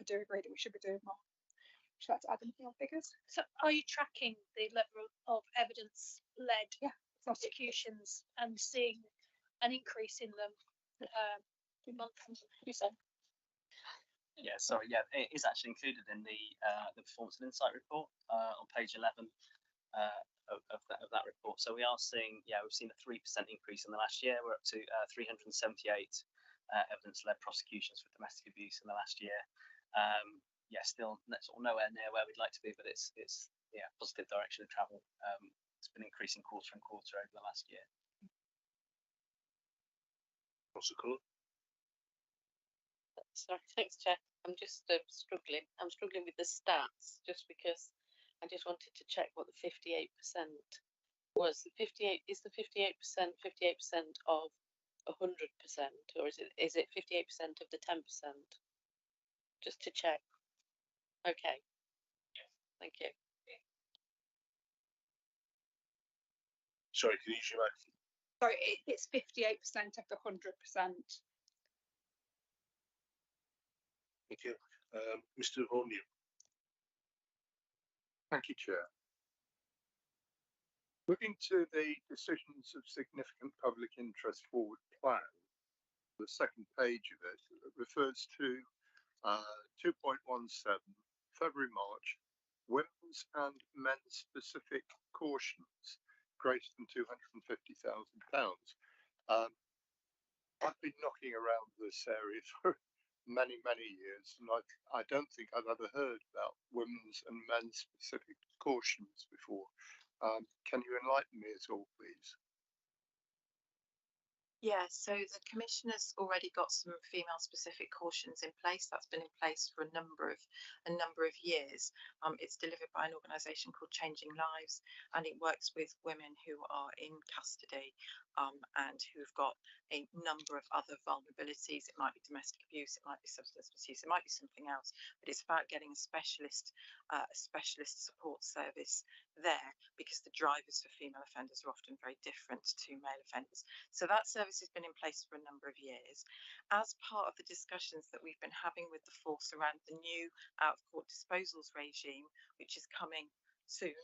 do agree that we should be doing more. Would you like to add anything on figures? So are you tracking the level of evidence-led prosecutions and seeing an increase in them month on month? Yeah, sorry, yeah, it is actually included in the performance and insight report on page 11 of that report. So we are seeing, we've seen a 3% increase in the last year. We're up to 378 evidence-led prosecutions for domestic abuse in the last year. Still sort of nowhere near where we'd like to be, but it's positive direction of travel. It's been increasing quarter on quarter over the last year. Sorry, thanks, Chair. I'm just struggling. I'm struggling with the stats just because I just wanted to check what the 58% was. The 58 is the 58% of 100%, or is it 58% of the 10%? Just to check. Okay. Thank you. Sorry, can you use your mic? Sorry, it's 58% of the 100%. Thank you. Mr. O'Neill. Thank you, Chair. Moving to the decisions of significant public interest forward plan, the second page of it refers to 2.17, February-March, women's and men's specific cautions greater than £250,000. I've been knocking around this area for many years, and I don't think I've ever heard about women's and men's specific cautions before. Can you enlighten me at all, please? Yeah, so the Commissioner's already got some female specific cautions in place. That's been in place for a number of years. It's delivered by an organisation called Changing Lives, and it works with women who are in custody and who've got a number of other vulnerabilities. It might be domestic abuse, it might be substance misuse, it might be something else, but it's about getting a specialist support service there, because the drivers for female offenders are often very different to male offenders. So that service service has been in place for a number of years. As part of the discussions that we've been having with the force around the new out-of-court disposals regime, which is coming soon,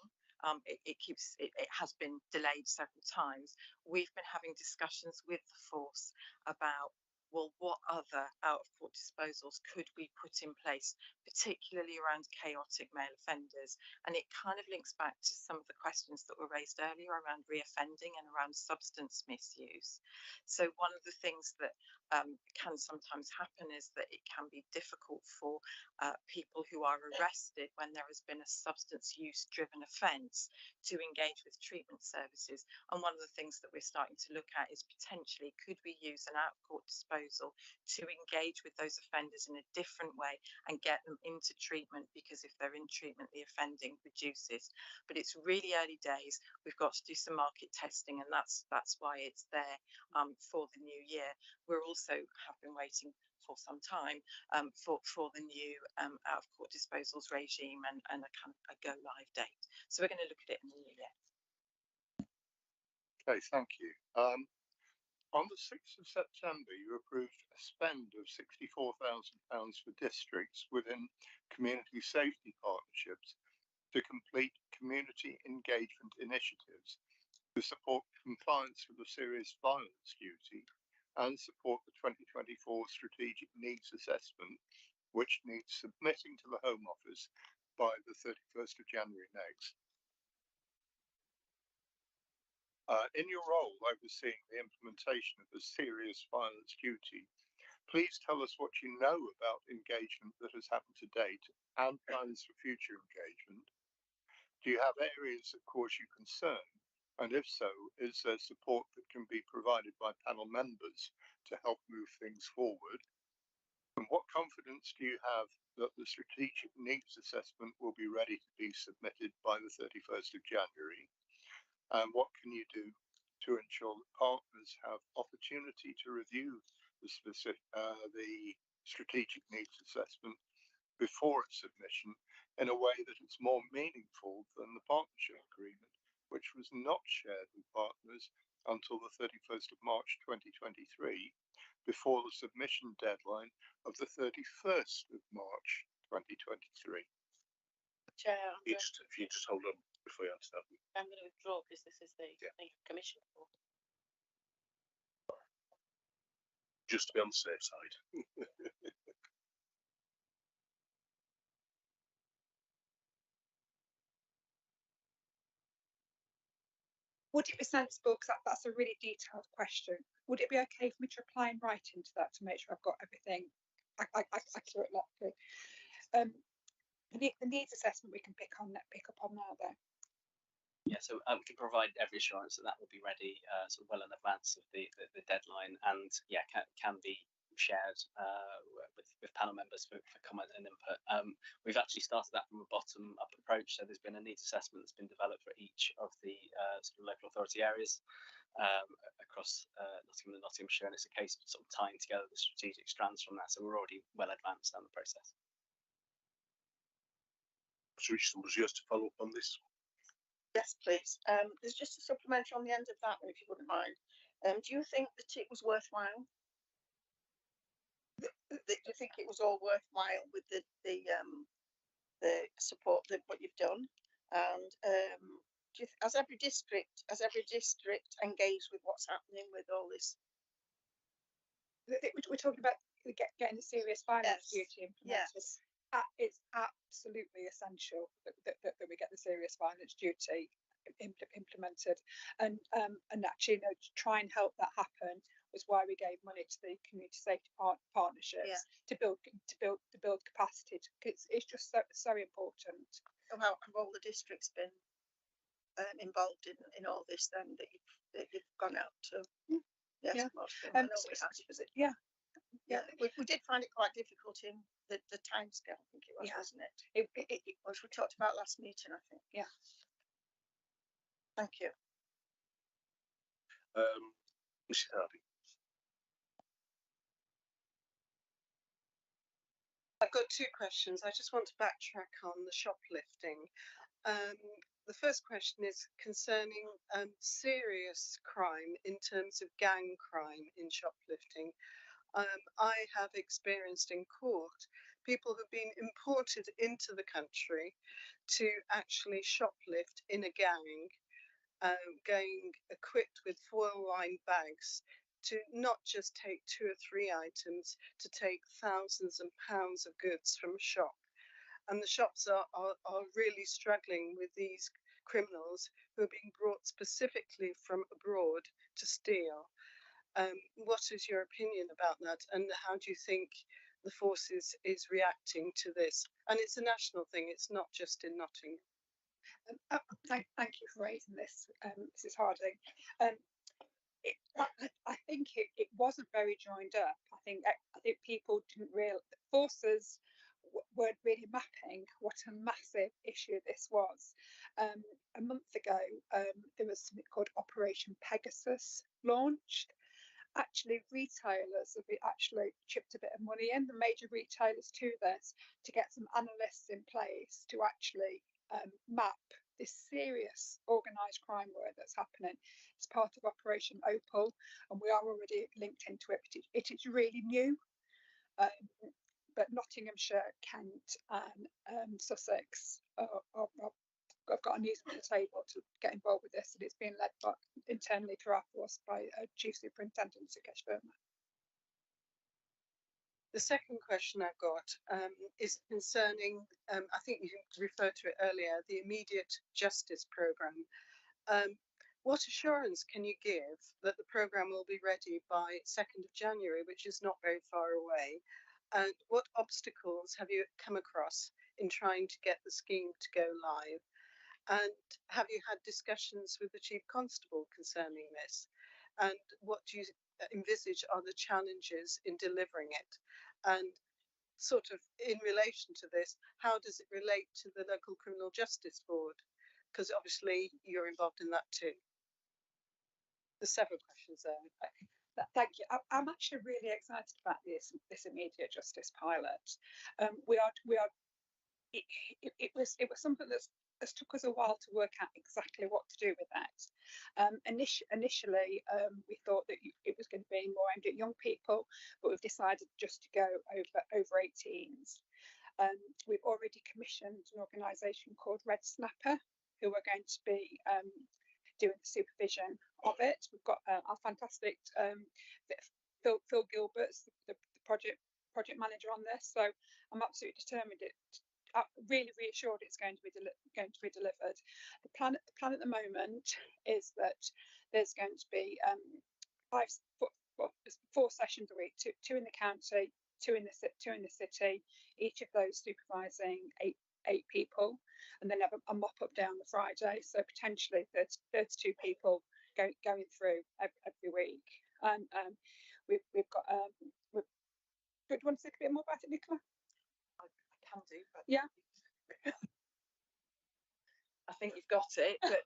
it has been delayed several times. We've been having discussions with the force about, well, what other out-of-court disposals could we put in place, particularly around chaotic male offenders? And it kind of links back to some of the questions that were raised earlier around reoffending and around substance misuse. So one of the things that can sometimes happen is that it can be difficult for people who are arrested when there has been a substance use driven offence to engage with treatment services. And one of the things that we're starting to look at is potentially, could we use an out-of-court disposal to engage with those offenders in a different way and get them into treatment, because if they're in treatment, the offending reduces. But it's really early days. We've got to do some market testing, and that's why it's there for the new year. We're also have been waiting for some time for the new out-of-court disposals regime and a kind of a go live date. So we're going to look at it in the new year. Okay, thank you. On the 6th of September, you approved a spend of £64,000 for districts within community safety partnerships to complete community engagement initiatives to support compliance with the serious violence duty and support the 2024 strategic needs assessment, which needs submitting to the Home Office by the 31st of January next. In your role overseeing the implementation of the serious violence duty, please tell us what you know about engagement that has happened to date and plans for future engagement. Do you have areas that cause you concern? And if so, is there support that can be provided by panel members to help move things forward? And what confidence do you have that the strategic needs assessment will be ready to be submitted by the 31st of January? And what can you do to ensure that partners have opportunity to review the strategic needs assessment before its submission in a way that is more meaningful than the partnership agreement, which was not shared with partners until the 31st of March 2023, before the submission deadline of the 31st of March 2023. Chair, If you just hold on before you answer that. I'm going to withdraw because this is the commission report. Just to be on the safe side. Would it be sensible, because that's a really detailed question, would it be okay for me to reply in writing to that to make sure I've got everything accurately? The needs assessment we can pick up on now though. Yeah, so we can provide every assurance that that will be ready sort of well in advance of the deadline, and yeah, can be shared with panel members for comment and input. We've actually started that from a bottom-up approach, so there's been a needs assessment that's been developed for each of the sort of local authority areas across Nottingham and Nottinghamshire, and it's a case of sort of tying together the strategic strands from that. So we're already well advanced down the process. So Richard, was yours to follow up on this? Yes, please. There's just a supplementary on the end of that one, if you wouldn't mind. Do you think that it was worthwhile? Do you think it was all worthwhile with the support that what you've done? And has every district engaged with what's happening with all this? We're talking about getting the serious violence duty implemented. Yes. It's absolutely essential that we get the serious violence duty implemented, and actually, to try and help that happen was why we gave money to the community safety partnerships to build capacity. It's just so important. How have all the districts been involved in all this then that you've gone out to? Yes, I know we have. Yeah, we did find it quite difficult in the time scale, I think it was, wasn't it? Which we talked about last meeting, I think. Yeah. Thank you. Mrs. Hardy. I've got two questions. I just want to backtrack on the shoplifting. The first question is concerning serious crime in terms of gang crime in shoplifting. I have experienced in court people who've been imported into the country to actually shoplift in a gang, going equipped with foil-lined bags to not just take 2 or 3 items, to take thousands and pounds of goods from a shop. And the shops are really struggling with these criminals who are being brought specifically from abroad to steal. What is your opinion about that, and how do you think the force is reacting to this? And it's a national thing, it's not just in Nottingham. Thank you for raising this, Mrs. Harding. I think it wasn't very joined up. I think people didn't realize the forces weren't really mapping what a massive issue this was. A month ago, there was something called Operation Pegasus launched. Actually, retailers have actually chipped a bit of money in, the major retailers, to this, to get some analysts in place to actually map this serious organised crime work that's happening. It's part of Operation Opal, and we are already linked into it, but it is really new. But Nottinghamshire, Kent and Sussex have got a news on the table to get involved with this, and it's being led by, internally through our force, by Chief Superintendent Sukesh Verma. The second question I've got is concerning, I think you referred to it earlier, the immediate justice programme. What assurance can you give that the programme will be ready by 2nd of January, which is not very far away? And what obstacles have you come across in trying to get the scheme to go live? And have you had discussions with the Chief Constable concerning this? And what do you envisage are the challenges in delivering it? And sort of in relation to this, how does it relate to the Local Criminal Justice Board? Because obviously you're involved in that too. There's several questions there. Thank you. I'm actually really excited about this immediate justice pilot. It was something that's took us a while to work out exactly what to do with that. Initially, we thought that it was going to be more aimed at young people, but we've decided just to go over 18s. We've already commissioned an organisation called Red Snapper, who are going to be doing the supervision of it. We've got our fantastic Phil Gilbert's the project manager on this, so I'm absolutely determined really reassured it's going to be delivered. The plan at the moment is that there's going to be 4 sessions a week, two in the county, two in the city, each of those supervising eight people, and then have a mop up day on the Friday. So potentially 32 people going through every week. And we've got. Do you want to say a bit more about it, Nicola? I can do, but yeah. I think you've got it. But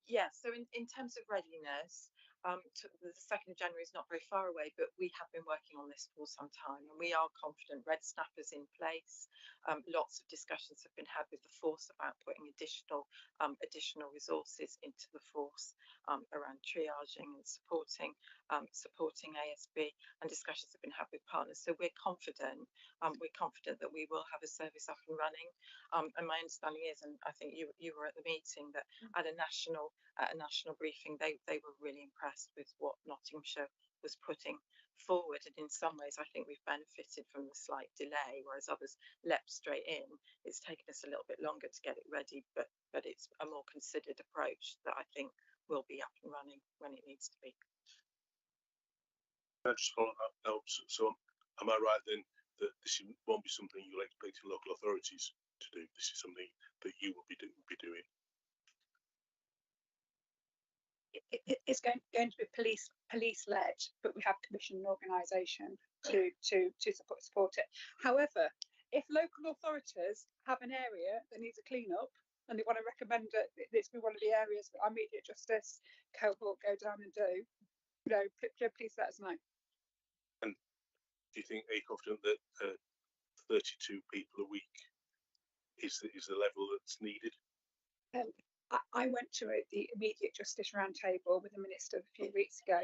yeah. So in terms of readiness, the 2nd of January is not very far away, but we have been working on this for some time, and we are confident. Red Snapper's in place. Lots of discussions have been had with the force about putting additional resources into the force around triaging and supporting ASB, and discussions have been had with partners. So we're confident. We're confident that we will have a service up and running. And my understanding is, and I think you were at the meeting, that at a national briefing, they were really impressed with what Nottinghamshire was putting forward, and in some ways I think we've benefited from the slight delay, whereas others leapt straight in. It's taken us a little bit longer to get it ready, but it's a more considered approach that I think will be up and running when it needs to be. Can I just follow that up? So am I right then that this won't be something you'll expect local authorities to do? This is something that you will be doing? It's going to be police led, but we have commissioned an organisation to support it. However, if local authorities have an area that needs a clean up and they want to recommend it, this be one of the areas that our immediate justice cohort go down and do, please let us know. And do you think, are you confident that 32 people a week is the level that's needed? I went to the immediate justice roundtable with the minister a few weeks ago,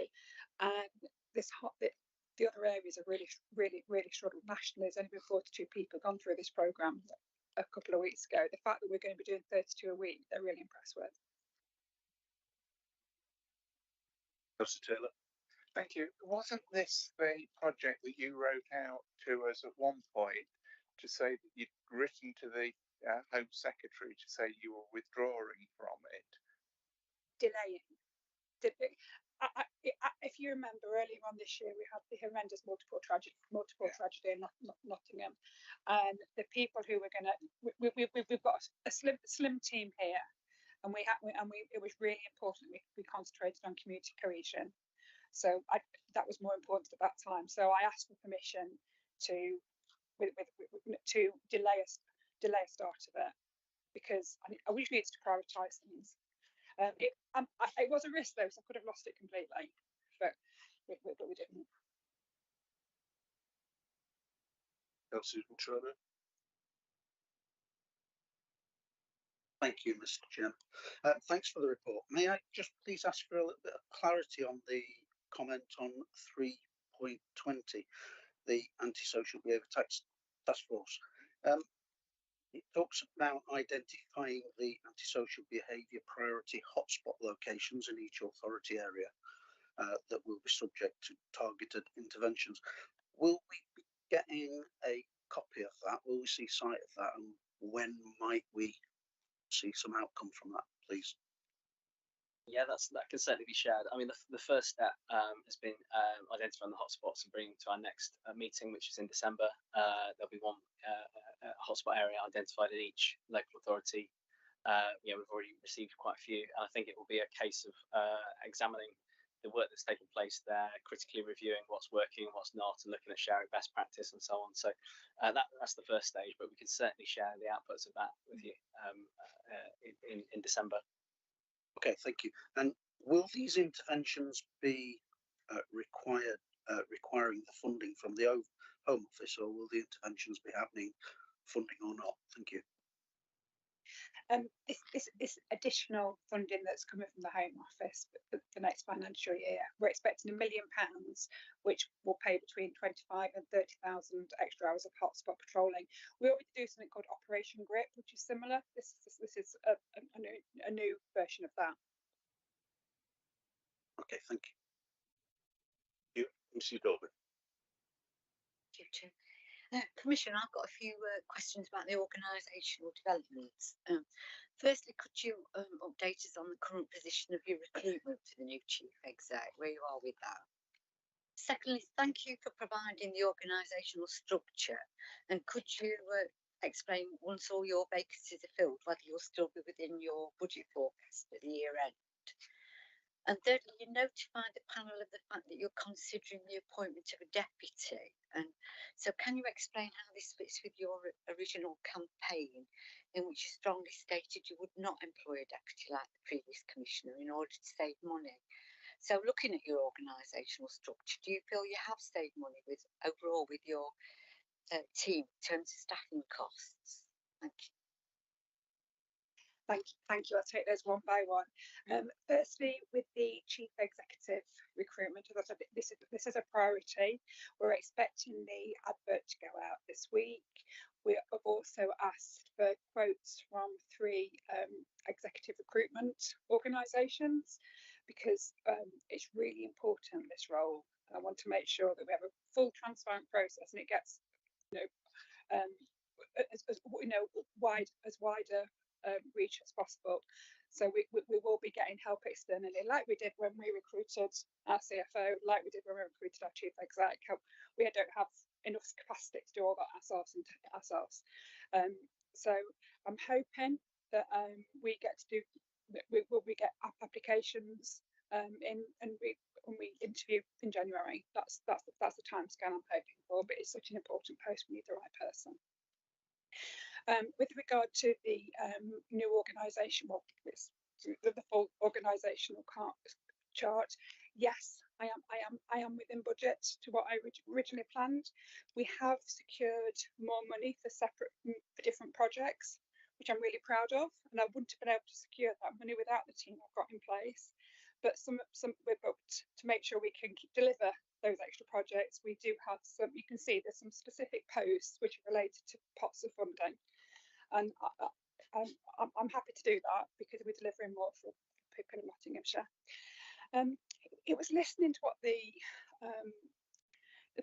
and the other areas are really struggled nationally. There's only been 42 people gone through this programme a couple of weeks ago. The fact that we're going to be doing 32 a week, they're really impressed with. Councillor Taylor. Thank you. Wasn't this the project that you wrote out to us at one point to say that you'd written to the Home Secretary to say you were withdrawing from it? Delaying. If you remember, earlier on this year, we had the horrendous multiple tragedy in Nottingham, and the people who were going to, we've got a slim team here, and it was really important we concentrated on community cohesion. So that was more important at that time. So I asked for permission to delay a start of it, because I really needed to prioritise things. It was a risk though, so I could have lost it completely, but we didn't. Councillor Trono. Thank you, Mr. Chairman. Thanks for the report. May I just please ask for a little bit of clarity on the comment on 3.20, the antisocial behaviour task force. It talks about identifying the antisocial behaviour priority hotspot locations in each authority area that will be subject to targeted interventions. Will we be getting a copy of that? Will we see sight of that? And when might we see some outcome from that, please? Yeah, that can certainly be shared. I mean, the first step has been identifying the hotspots and bringing to our next meeting, which is in December. There'll be one hotspot area identified in each local authority. We've already received quite a few, and I think it will be a case of examining the work that's taken place there, critically reviewing what's working and what's not, and looking at sharing best practice and so on. So that's the first stage, but we can certainly share the outputs of that with you in December. Okay, thank you. And will these interventions be requiring the funding from the Home Office, or will the interventions be happening funding or not? Thank you. This additional funding that's coming from the Home Office for the next financial year, we're expecting £1 million, which will pay between 25 and 30,000 extra hours of hotspot patrolling. We already do something called Operation Grip, which is similar. This is a new version of that. Okay, thank you. Mr. Dolby. Thank you, Chair. Commissioner, I've got a few questions about the organisational developments. Firstly, could you update us on the current position of your recruitment for the new chief exec, where you are with that? Secondly, thank you for providing the organisational structure, and could you explain, once all your vacancies are filled, whether you'll still be within your budget forecast at the year end? And thirdly, you notified the panel of the fact that you're considering the appointment of a deputy. And so can you explain how this fits with your original campaign, in which you strongly stated you would not employ a deputy like the previous commissioner in order to save money? So looking at your organisational structure, do you feel you have saved money overall with your team in terms of staffing costs? Thank you. Thank you. I'll take those one by one. Firstly, with the chief executive recruitment, as I said, this is a priority. We're expecting the advert to go out this week. We have also asked for quotes from 3 executive recruitment organisations, because it's really important, this role. And I want to make sure that we have a full transparent process, and it gets, wider reach as possible. So we will be getting help externally, like we did when we recruited our CFO, like we did when we recruited our chief exec. We don't have enough capacity to do all that ourselves. So I'm hoping that we get applications when we interview in January. That's the timescale I'm hoping for. But it's such an important post. We need the right person. With regard to the new organisation, the full organisational chart, yes, I am within budget to what I originally planned. We have secured more money for different projects, which I'm really proud of, and I wouldn't have been able to secure that money without the team I've got in place. But to make sure we can deliver those extra projects, we do have some. You can see there's some specific posts which are related to pots of funding, and I'm happy to do that because we're delivering more for people in Nottinghamshire. It was listening to what the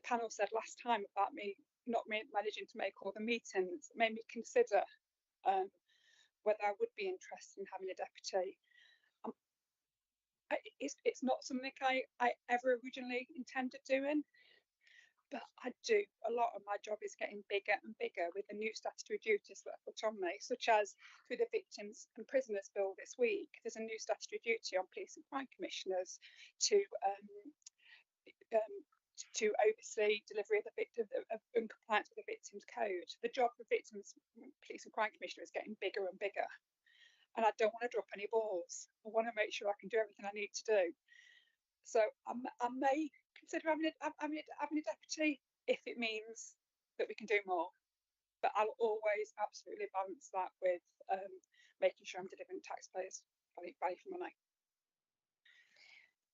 panel said last time about me not managing to make all the meetings. It made me consider whether I would be interested in having a deputy. It's not something I ever originally intended doing, but I do. A lot of my job is getting bigger and bigger with the new statutory duties that are put on me, such as through the Victims and Prisoners Bill this week. There's a new statutory duty on police and crime commissioners to oversee delivery of the victim of compliance with the Victims Code. The job of Victims Police and Crime Commissioner is getting bigger and bigger, and I don't want to drop any balls. I want to make sure I can do everything I need to do. So I may consider having a deputy if it means that we can do more, but I'll always absolutely balance that with making sure I'm delivering taxpayers value for money.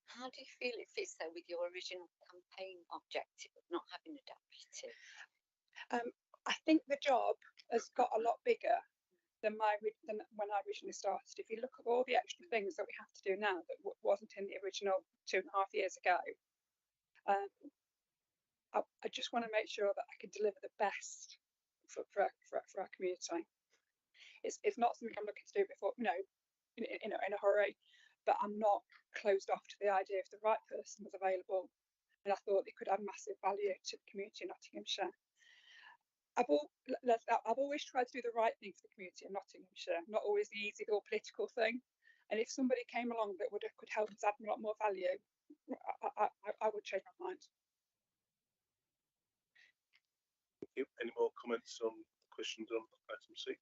How do you feel it fits though with your original campaign objective of not having a deputy? I think the job has got a lot bigger than when I originally started. If you look at all the extra things that we have to do now that wasn't in the original 2.5 years ago, I just want to make sure that I can deliver the best for our community. It's not something I'm looking to do before, in a hurry, but I'm not closed off to the idea if the right person was available and I thought they could add massive value to the community in Nottinghamshire. I've always tried to do the right thing for the community in Nottinghamshire, not always the easy or political thing. And if somebody came along that could help us add a lot more value, I would change my mind. Any more comments on questions on item 6?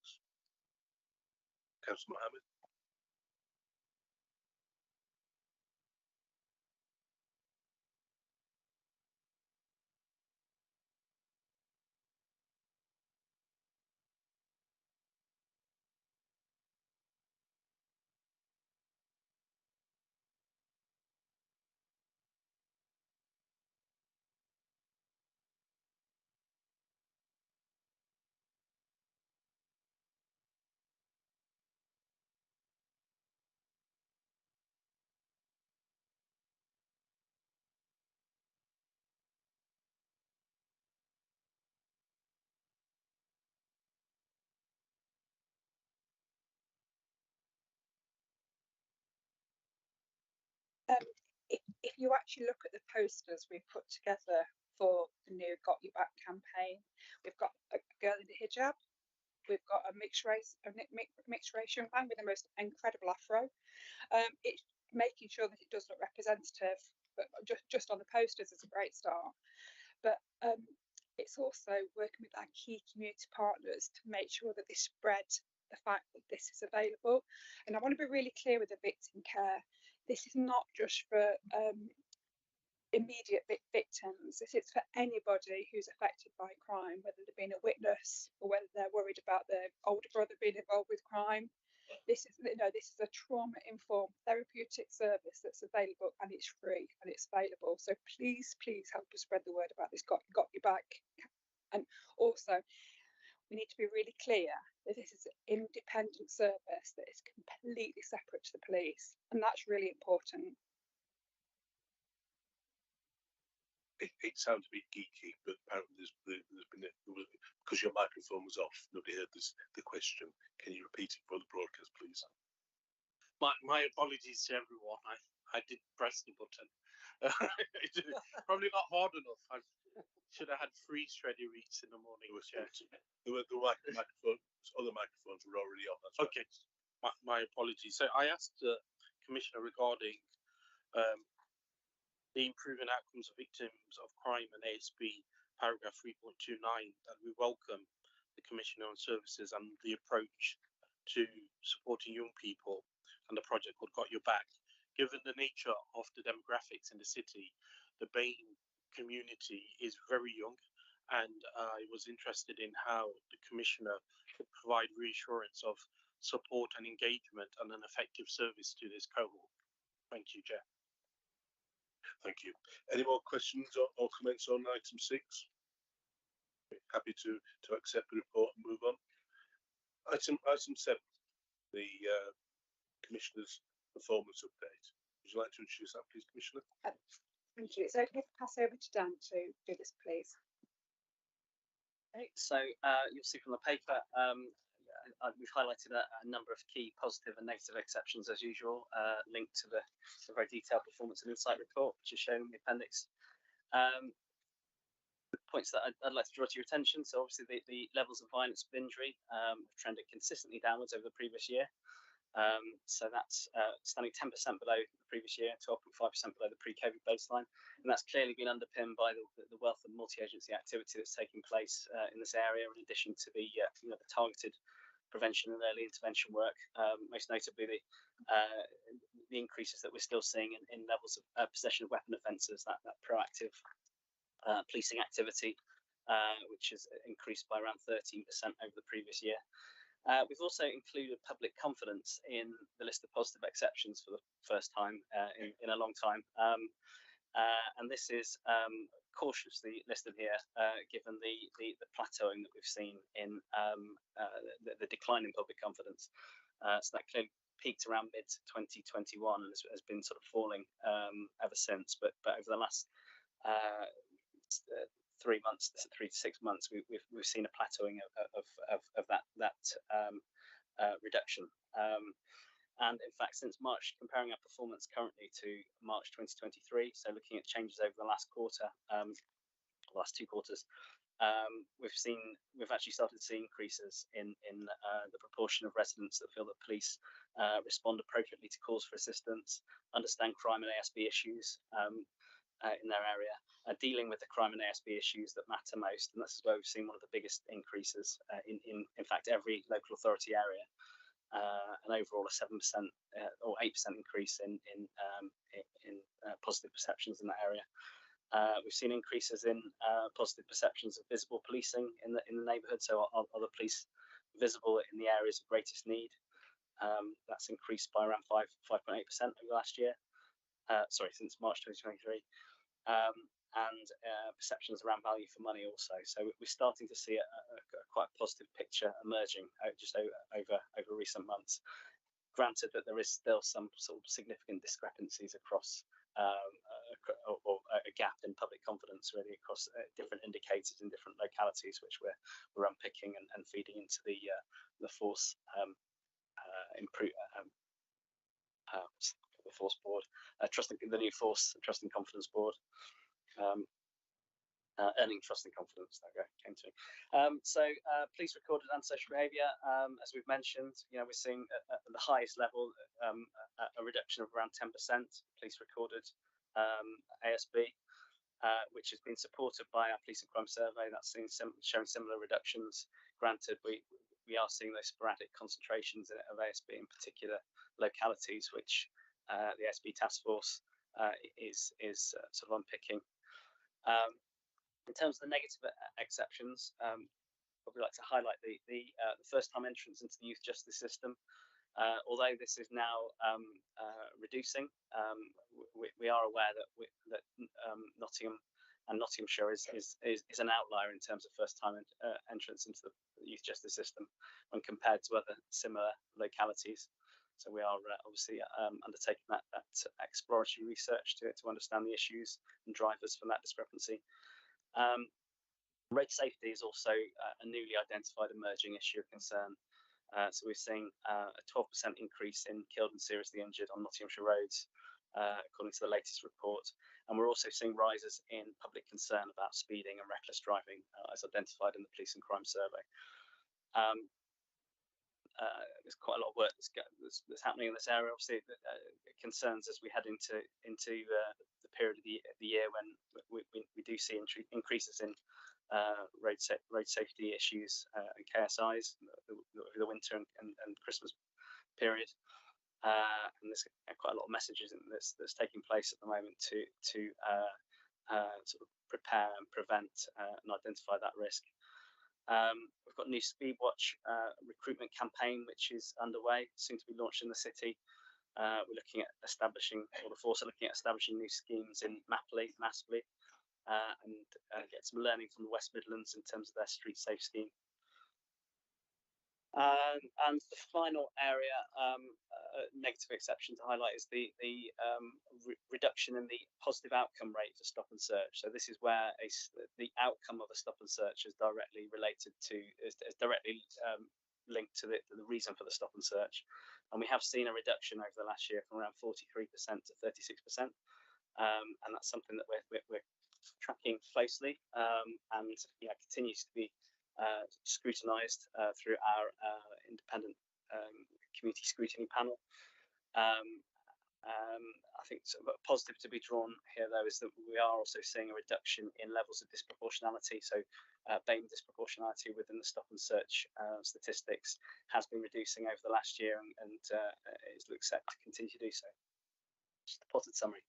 Councillor Mohammed. If you actually look at the posters we've put together for the new Got Your Back campaign, we've got a girl in a hijab, we've got a mixed race young man with the most incredible afro. It's making sure that it does look representative, but just on the posters is a great start. But it's also working with our key community partners to make sure that they spread the fact that this is available. And I want to be really clear with the victim care. This is not just for immediate victims. This is for anybody who's affected by crime, whether they've been a witness or whether they're worried about their older brother being involved with crime. This is a trauma-informed therapeutic service that's available, and it's free and it's available. So please help us spread the word about this Got Your Back. And also, we need to be really clear that this is an independent service that is completely separate to the police, and that's really important. It sounds a bit geeky, but apparently there's been because your microphone was off, nobody heard the question. Can you repeat it for the broadcast, please? My apologies to everyone. I did press the button. Probably not hard enough. I should have had 3 shreddy reads in the morning. The microphones, other microphones were already on. That's okay. Right. My apologies. So I asked the Commissioner regarding the improving outcomes of victims of crime and ASB paragraph 3.29, that we welcome the Commissioner on Services and the approach to supporting young people and the project called Got Your Back. Given the nature of the demographics in the city, the BAME community is very young, and I was interested in how the Commissioner provide reassurance of support and engagement and an effective service to this cohort. Thank you, Chair. Thank you. Any more questions or comments on item 6? Happy to accept the report and move on. Item 7, the Commissioner's performance update. Would you like to introduce that, please, Commissioner? Thank you. It's okay to pass over to Dan to do this, please. Okay, so you'll see from the paper, we've highlighted a number of key positive and negative exceptions as usual, linked to the very detailed performance and insight report, which is shown in the appendix. The points that I'd like to draw to your attention. So obviously the levels of violence of injury have trended consistently downwards over the previous year. So that's standing 10% below the previous year, 12.5% below the pre-COVID baseline, and that's clearly been underpinned by the wealth of multi-agency activity that's taking place in this area, in addition to the the targeted prevention and early intervention work. Most notably the increases that we're still seeing in levels of possession of weapon offences, that proactive policing activity, which has increased by around 13% over the previous year. We've also included public confidence in the list of positive exceptions for the first time in a long time. And this is cautiously listed here, given the plateauing that we've seen in the decline in public confidence. So that clearly peaked around mid-2021 and has been sort of falling ever since. But over the last 3 months, 3 to 6 months, we've seen a plateauing of that reduction. And in fact, since March, comparing our performance currently to March 2023, so looking at changes over the last quarter, last 2 quarters, we've actually started to see increases in the proportion of residents that feel that police respond appropriately to calls for assistance, understand crime and ASB issues in their area, dealing with the crime and ASB issues that matter most. And this is where we've seen one of the biggest increases in fact every local authority area, and overall a 7% or 8% increase in positive perceptions in that area. We've seen increases in positive perceptions of visible policing in the neighbourhood. So are the police visible in the areas of greatest need? That's increased by around 5.8% over the last year. Sorry, since March 2023. And perceptions around value for money also. So we're starting to see a quite positive picture emerging just over recent months. Granted that there is still some sort of significant discrepancies across or a gap in public confidence really across different indicators in different localities, which we're unpicking and feeding into the force the force board, the new force trust and confidence board. Earning trust and confidence. There came to me. So police recorded antisocial behaviour, as we've mentioned, we're seeing at the highest level a reduction of around 10% police recorded ASB, which has been supported by our police and crime survey. That's showing similar reductions. Granted, we are seeing those sporadic concentrations of ASB in particular localities, which the ASB task force is sort of unpicking. In terms of the negative exceptions, probably like to highlight the first-time entrance into the youth justice system. Although this is now reducing, we are aware that Nottingham and Nottinghamshire is an outlier in terms of first-time entrance into the youth justice system when compared to other similar localities. So we are obviously undertaking that exploratory research to understand the issues and drivers from that discrepancy. Road safety is also a newly identified emerging issue of concern. So we're seeing a 12% increase in killed and seriously injured on Nottinghamshire roads, according to the latest report. And we're also seeing rises in public concern about speeding and reckless driving, as identified in the police and crime survey. There's quite a lot of work that's happening in this area. Obviously, concerns as we head into the period of the year when we do see increases in road safety issues and KSIs over the winter and Christmas period. And there's quite a lot of messages that's taking place at the moment to sort of prepare and prevent and identify that risk. We've got a new Speedwatch recruitment campaign which is underway, soon to be launched in the city. We're looking at establishing, or the force are looking at establishing new schemes in Mapley and Aspley, and get some learning from the West Midlands in terms of their street safe scheme. And the final area, negative exception to highlight, is the reduction in the positive outcome rate for stop and search. So this is where the outcome of a stop and search is directly related to, is directly linked to the reason for the stop and search. And we have seen a reduction over the last year from around 43% to 36%. And that's something that we're tracking closely, and continues to be scrutinised through our independent community scrutiny panel. I think sort of a positive to be drawn here, though, is that we are also seeing a reduction in levels of disproportionality. So BAME disproportionality within the stop and search statistics has been reducing over the last year, and it looks set to continue to do so. Just a positive summary.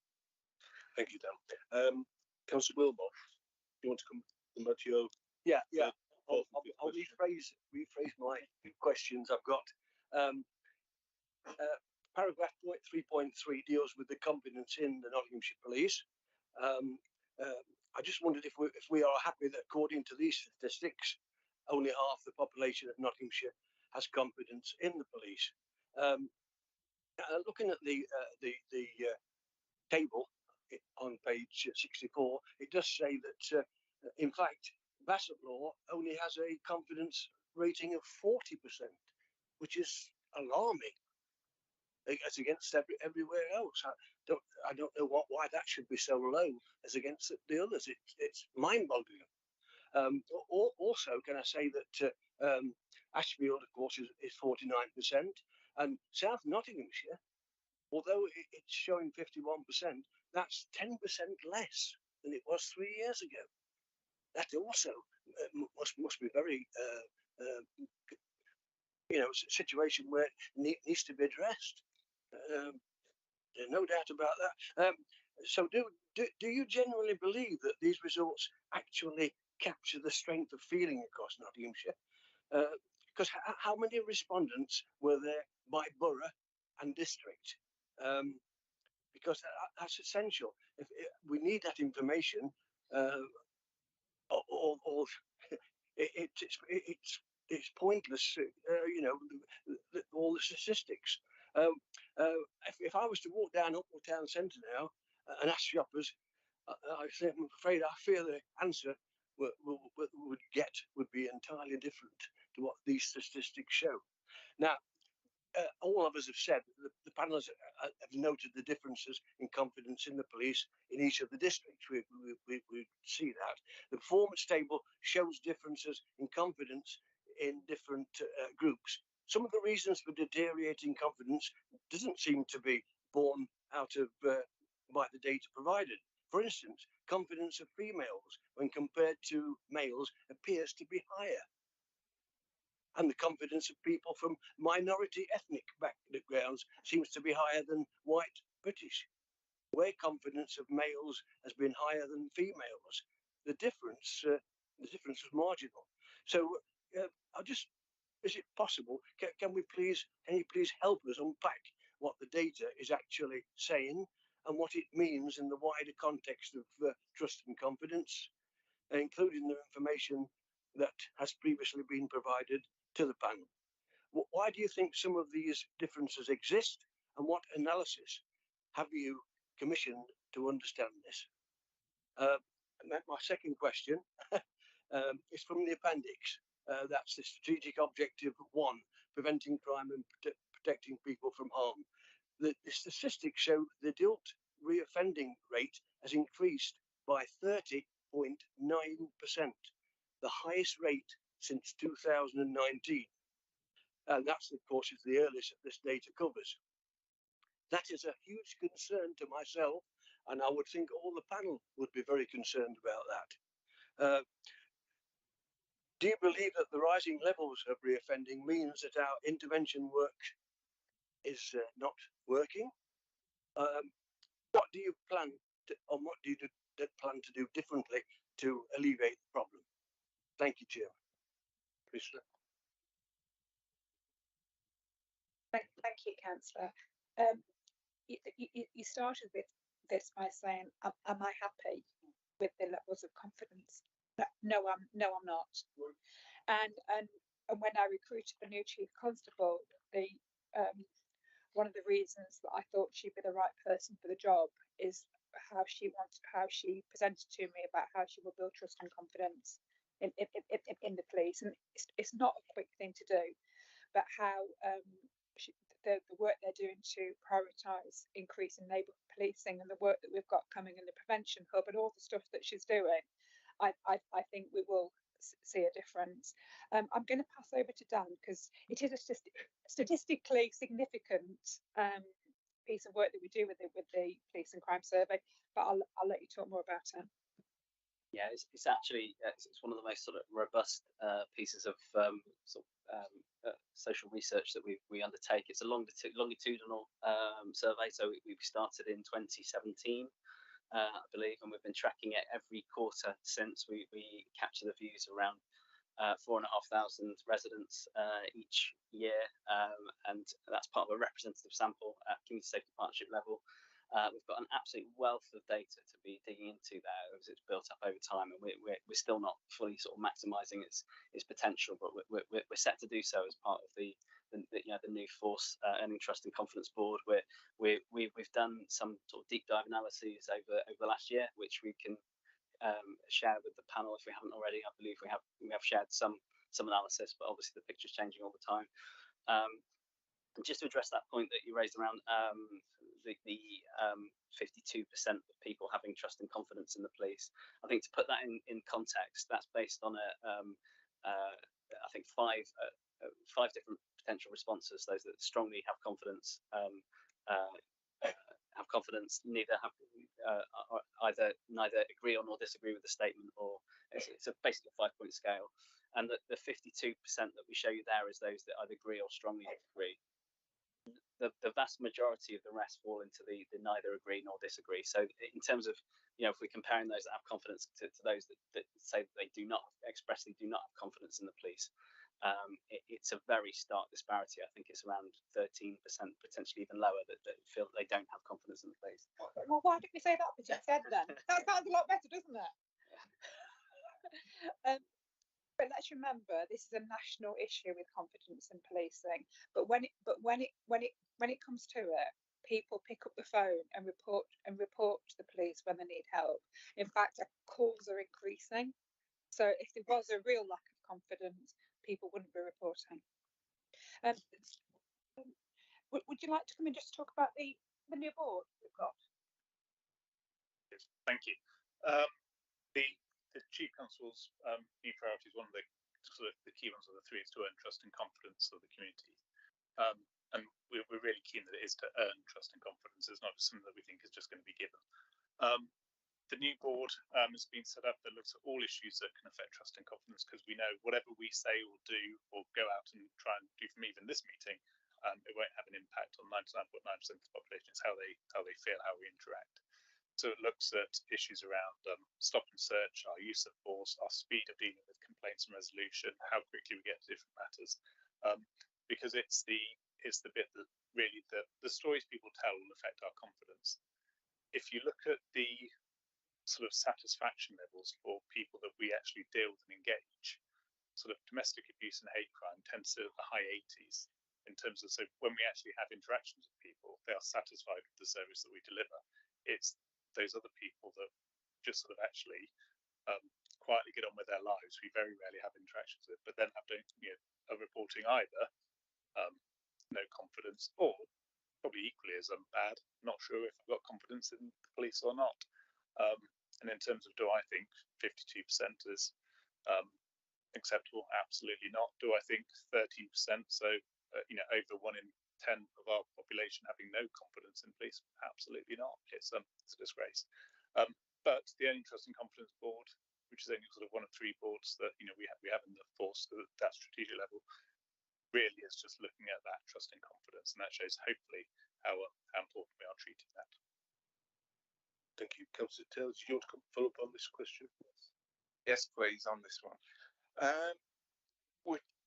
Thank you, Dan. Councillor Wilmot, do you want to come back to your? Yeah. I'll rephrase my questions I've got. Paragraph 3.3 deals with the confidence in the Nottinghamshire Police. I just wondered if we are happy that, according to these statistics, only half the population of Nottinghamshire has confidence in the police. Looking at the table on page 64, it does say that, in fact, Bassett Law only has a confidence rating of 40%, which is alarming as against everywhere else. I don't know why that should be so low as against the others. It's mind-boggling. Also, can I say that Ashfield, of course, is 49%, and South Nottinghamshire, although it's showing 51%, that's 10% less than it was 3 years ago. That also must be very, a situation where it needs to be addressed. There's no doubt about that. So do you genuinely believe that these results actually capture the strength of feeling across Nottinghamshire? Because how many respondents were there by borough and district? Because that's essential. If we need that information, or it's pointless, all the statistics. If I was to walk down Upwell Town Centre now and ask shoppers, I'm afraid I fear the answer would be entirely different to what these statistics show. Now, all of us have said, the panelists have noted the differences in confidence in the police in each of the districts. We see that. The performance table shows differences in confidence in different groups. Some of the reasons for deteriorating confidence doesn't seem to be borne out of by the data provided. For instance, confidence of females when compared to males appears to be higher. And the confidence of people from minority ethnic backgrounds seems to be higher than white British, where confidence of males has been higher than females. The difference is marginal. So is it possible? Can you please help us unpack what the data is actually saying and what it means in the wider context of trust and confidence, including the information that has previously been provided to the panel? Why do you think some of these differences exist, and what analysis have you commissioned to understand this? My second question is from the appendix. That's the strategic objective 1, preventing crime and protecting people from harm. The statistics show the adult reoffending rate has increased by 30.9%, the highest rate since 2019. And that's, of course, is the earliest that this data covers. That is a huge concern to myself, and I would think all the panel would be very concerned about that. Do you believe that the rising levels of reoffending means that our intervention work is not working? What do you plan to, or what do you plan to do differently to alleviate the problem? Thank you, Chair. Commissioner. Thank you, Councillor. You started with this by saying, am I happy with the levels of confidence? No, I'm not. And when I recruited the new chief constable, one of the reasons that I thought she'd be the right person for the job is how she presented to me about how she will build trust and confidence in the police. And it's not a quick thing to do, but how the work they're doing to prioritise increasing neighbourhood policing and the work that we've got coming in the prevention hub and all the stuff that she's doing, I think we will see a difference. I'm going to pass over to Dan because it is a statistically significant piece of work that we do with the police and crime survey, but I'll let you talk more about it. Yeah, it's actually it's one of the most sort of robust pieces of social research that we undertake. It's a longitudinal survey, so we started in 2017, I believe, and we've been tracking it every quarter since. We capture the views around 4,500 residents each year, and that's part of a representative sample at community safety partnership level. We've got an absolute wealth of data to be digging into there as it's built up over time, and we're still not fully sort of maximising its potential, but we're set to do so as part of the new Force Earning Trust and Confidence Board. We've done some sort of deep dive analyses over the last year, which we can share with the panel if we haven't already. I believe we have shared some analysis, but obviously the picture's changing all the time. And just to address that point that you raised around the 52% of people having trust and confidence in the police, I think to put that in context, that's based on I think five different potential responses. Those that strongly have confidence, neither agree on or disagree with the statement, or it's basically a 5-point scale. And the 52% that we show you there is those that either agree or strongly disagree. The vast majority of the rest fall into the neither agree nor disagree. So in terms of, if we're comparing those that have confidence to those that say that they expressly do not have confidence in the police, it's a very stark disparity. I think it's around 13%, potentially even lower, that feel that they don't have confidence in the police. Well, why didn't we say that? But you said then. That sounds a lot better, doesn't it? But let's remember, this is a national issue with confidence in policing. But when it comes to it, people pick up the phone and report to the police when they need help. In fact, calls are increasing. So if there was a real lack of confidence, people wouldn't be reporting. Would you like to come and just talk about the new board we've got? Yes, thank you. The Chief Constable's new priorities, one of the key ones of the three, is to earn trust and confidence of the community. And we're really keen that it is to earn trust and confidence. It's not something that we think is just going to be given. The new board has been set up that looks at all issues that can affect trust and confidence, because we know whatever we say or do or go out and try and do from even this meeting, it won't have an impact on 99.9% of the population. It's how they feel, how we interact. So it looks at issues around stop and search, our use of force, our speed of dealing with complaints and resolution, how quickly we get to different matters, because it's the bit that really the stories people tell will affect our confidence. If you look at the sort of satisfaction levels for people that we actually deal with and engage, sort of domestic abuse and hate crime tends to be in the high 80s in terms of, so when we actually have interactions with people, they are satisfied with the service that we deliver. It's those other people that just sort of actually quietly get on with their lives, we very rarely have interactions with, but then are reporting either no confidence or probably equally as bad, not sure if I've got confidence in the police or not. And in terms of, do I think 52% is acceptable? Absolutely not. Do I think 13%, so over 1 in 10 of our population having no confidence in police? Absolutely not. It's a disgrace. But the Earning Trust and Confidence Board, which is only sort of one of 3 boards that we have in the force at that strategic level, really is just looking at that trust and confidence, and that shows hopefully how important we are treating that. Thank you, Councillor Taylor. Do you want to follow up on this question? Yes, please, on this one.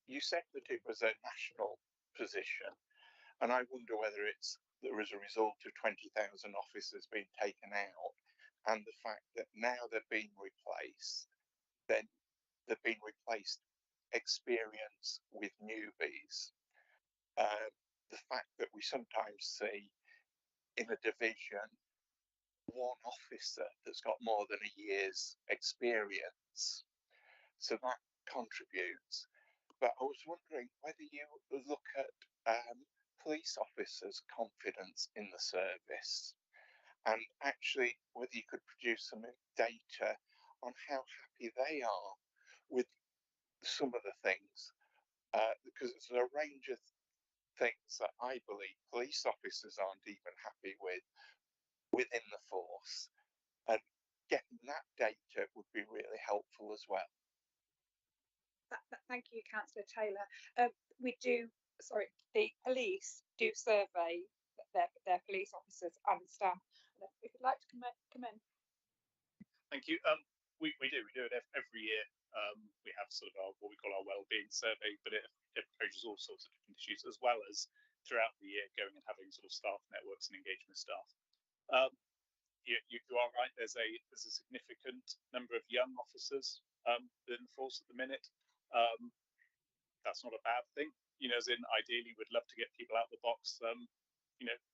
You said that it was a national position, and I wonder whether it's there as a result of 20,000 officers being taken out, and the fact that now they're being replaced, then they've been replaced experience with newbies. The fact that we sometimes see in a division one officer that's got more than a year's experience, so that contributes. But I was wondering whether you look at police officers' confidence in the service, and actually whether you could produce some data on how happy they are with some of the things, because there's a range of things that I believe police officers aren't even happy with within the force, and getting that data would be really helpful as well. Thank you, Councillor Taylor. The police do survey their police officers and staff. If you'd like to come in. Thank you. We do it every year. We have sort of what we call our wellbeing survey, but it approaches all sorts of different issues, as well as throughout the year going and having sort of staff networks and engagement with staff. You are right. There's a significant number of young officers within the force at the minute. That's not a bad thing. As in, ideally, we'd love to get people out of the box,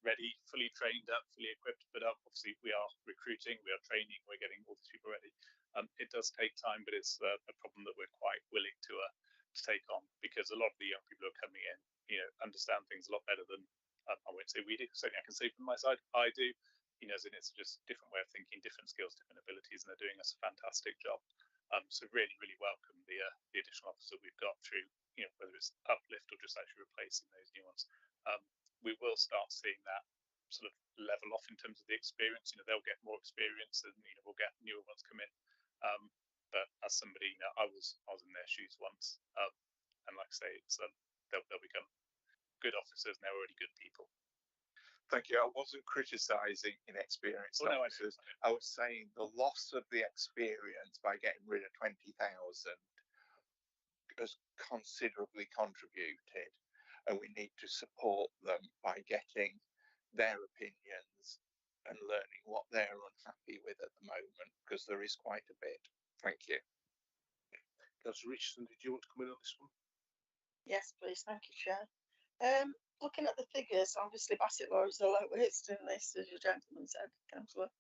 ready, fully trained up, fully equipped. But obviously, we are recruiting, we are training, we're getting all these people ready. It does take time, but it's a problem that we're quite willing to take on, because a lot of the young people who are coming in, understand things a lot better than I won't say we do. Certainly, I can say from my side, I do. As in, it's just a different way of thinking, different skills, different abilities, and they're doing us a fantastic job. So really, really welcome the additional officers that we've got through, whether it's uplift or just actually replacing those new ones. We will start seeing that sort of level off in terms of the experience. They'll get more experience, and we'll get newer ones come in. But as somebody, I was in their shoes once, and like I say, it's they'll become good officers, and they're already good people. Thank you. I wasn't criticising inexperienced officers. I was saying the loss of the experience by getting rid of 20,000 has considerably contributed, and we need to support them by getting their opinions and learning what they're unhappy with at the moment, because there is quite a bit. Thank you. Councillor Richardson, did you want to come in on this one? Yes, please. Thank you, Chair. Looking at the figures, obviously Bassett Law is the lowest in this, as your gentleman said, Councillor.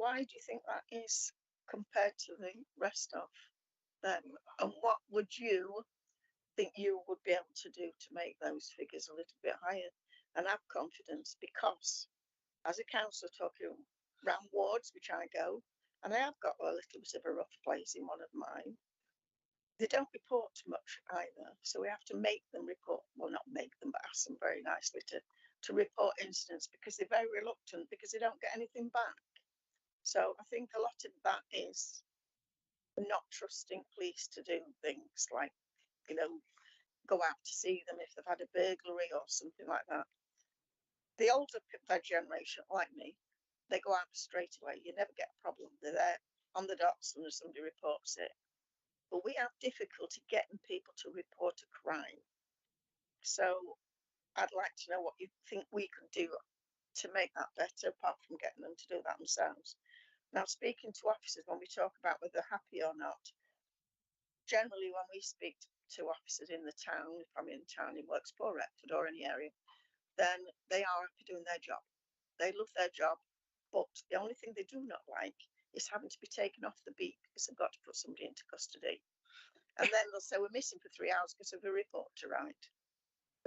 Why do you think that is compared to the rest of them? And what would you think you would be able to do to make those figures a little bit higher and have confidence? Because as a councillor talking around wards, which I go, and I have got a little bit of a rough place in one of mine, they don't report much either. So we have to make them report, well, not make them, but ask them very nicely to report incidents, because they're very reluctant, because they don't get anything back. So I think a lot of that is not trusting police to do things like, go out to see them if they've had a burglary or something like that. The older generation, like me, they go out straight away. You never get a problem. They're there on the dot as soon as somebody reports it. But we have difficulty getting people to report a crime. So I'd like to know what you think we could do to make that better, apart from getting them to do that themselves. Now, speaking to officers, when we talk about whether they're happy or not, generally when we speak to officers in the town, if I'm in town in Workspo, Retford or any area, then they are happy doing their job. They love their job, but the only thing they do not like is having to be taken off the beat because they've got to put somebody into custody. And then they'll say, we're missing for 3 hours because of a report to write.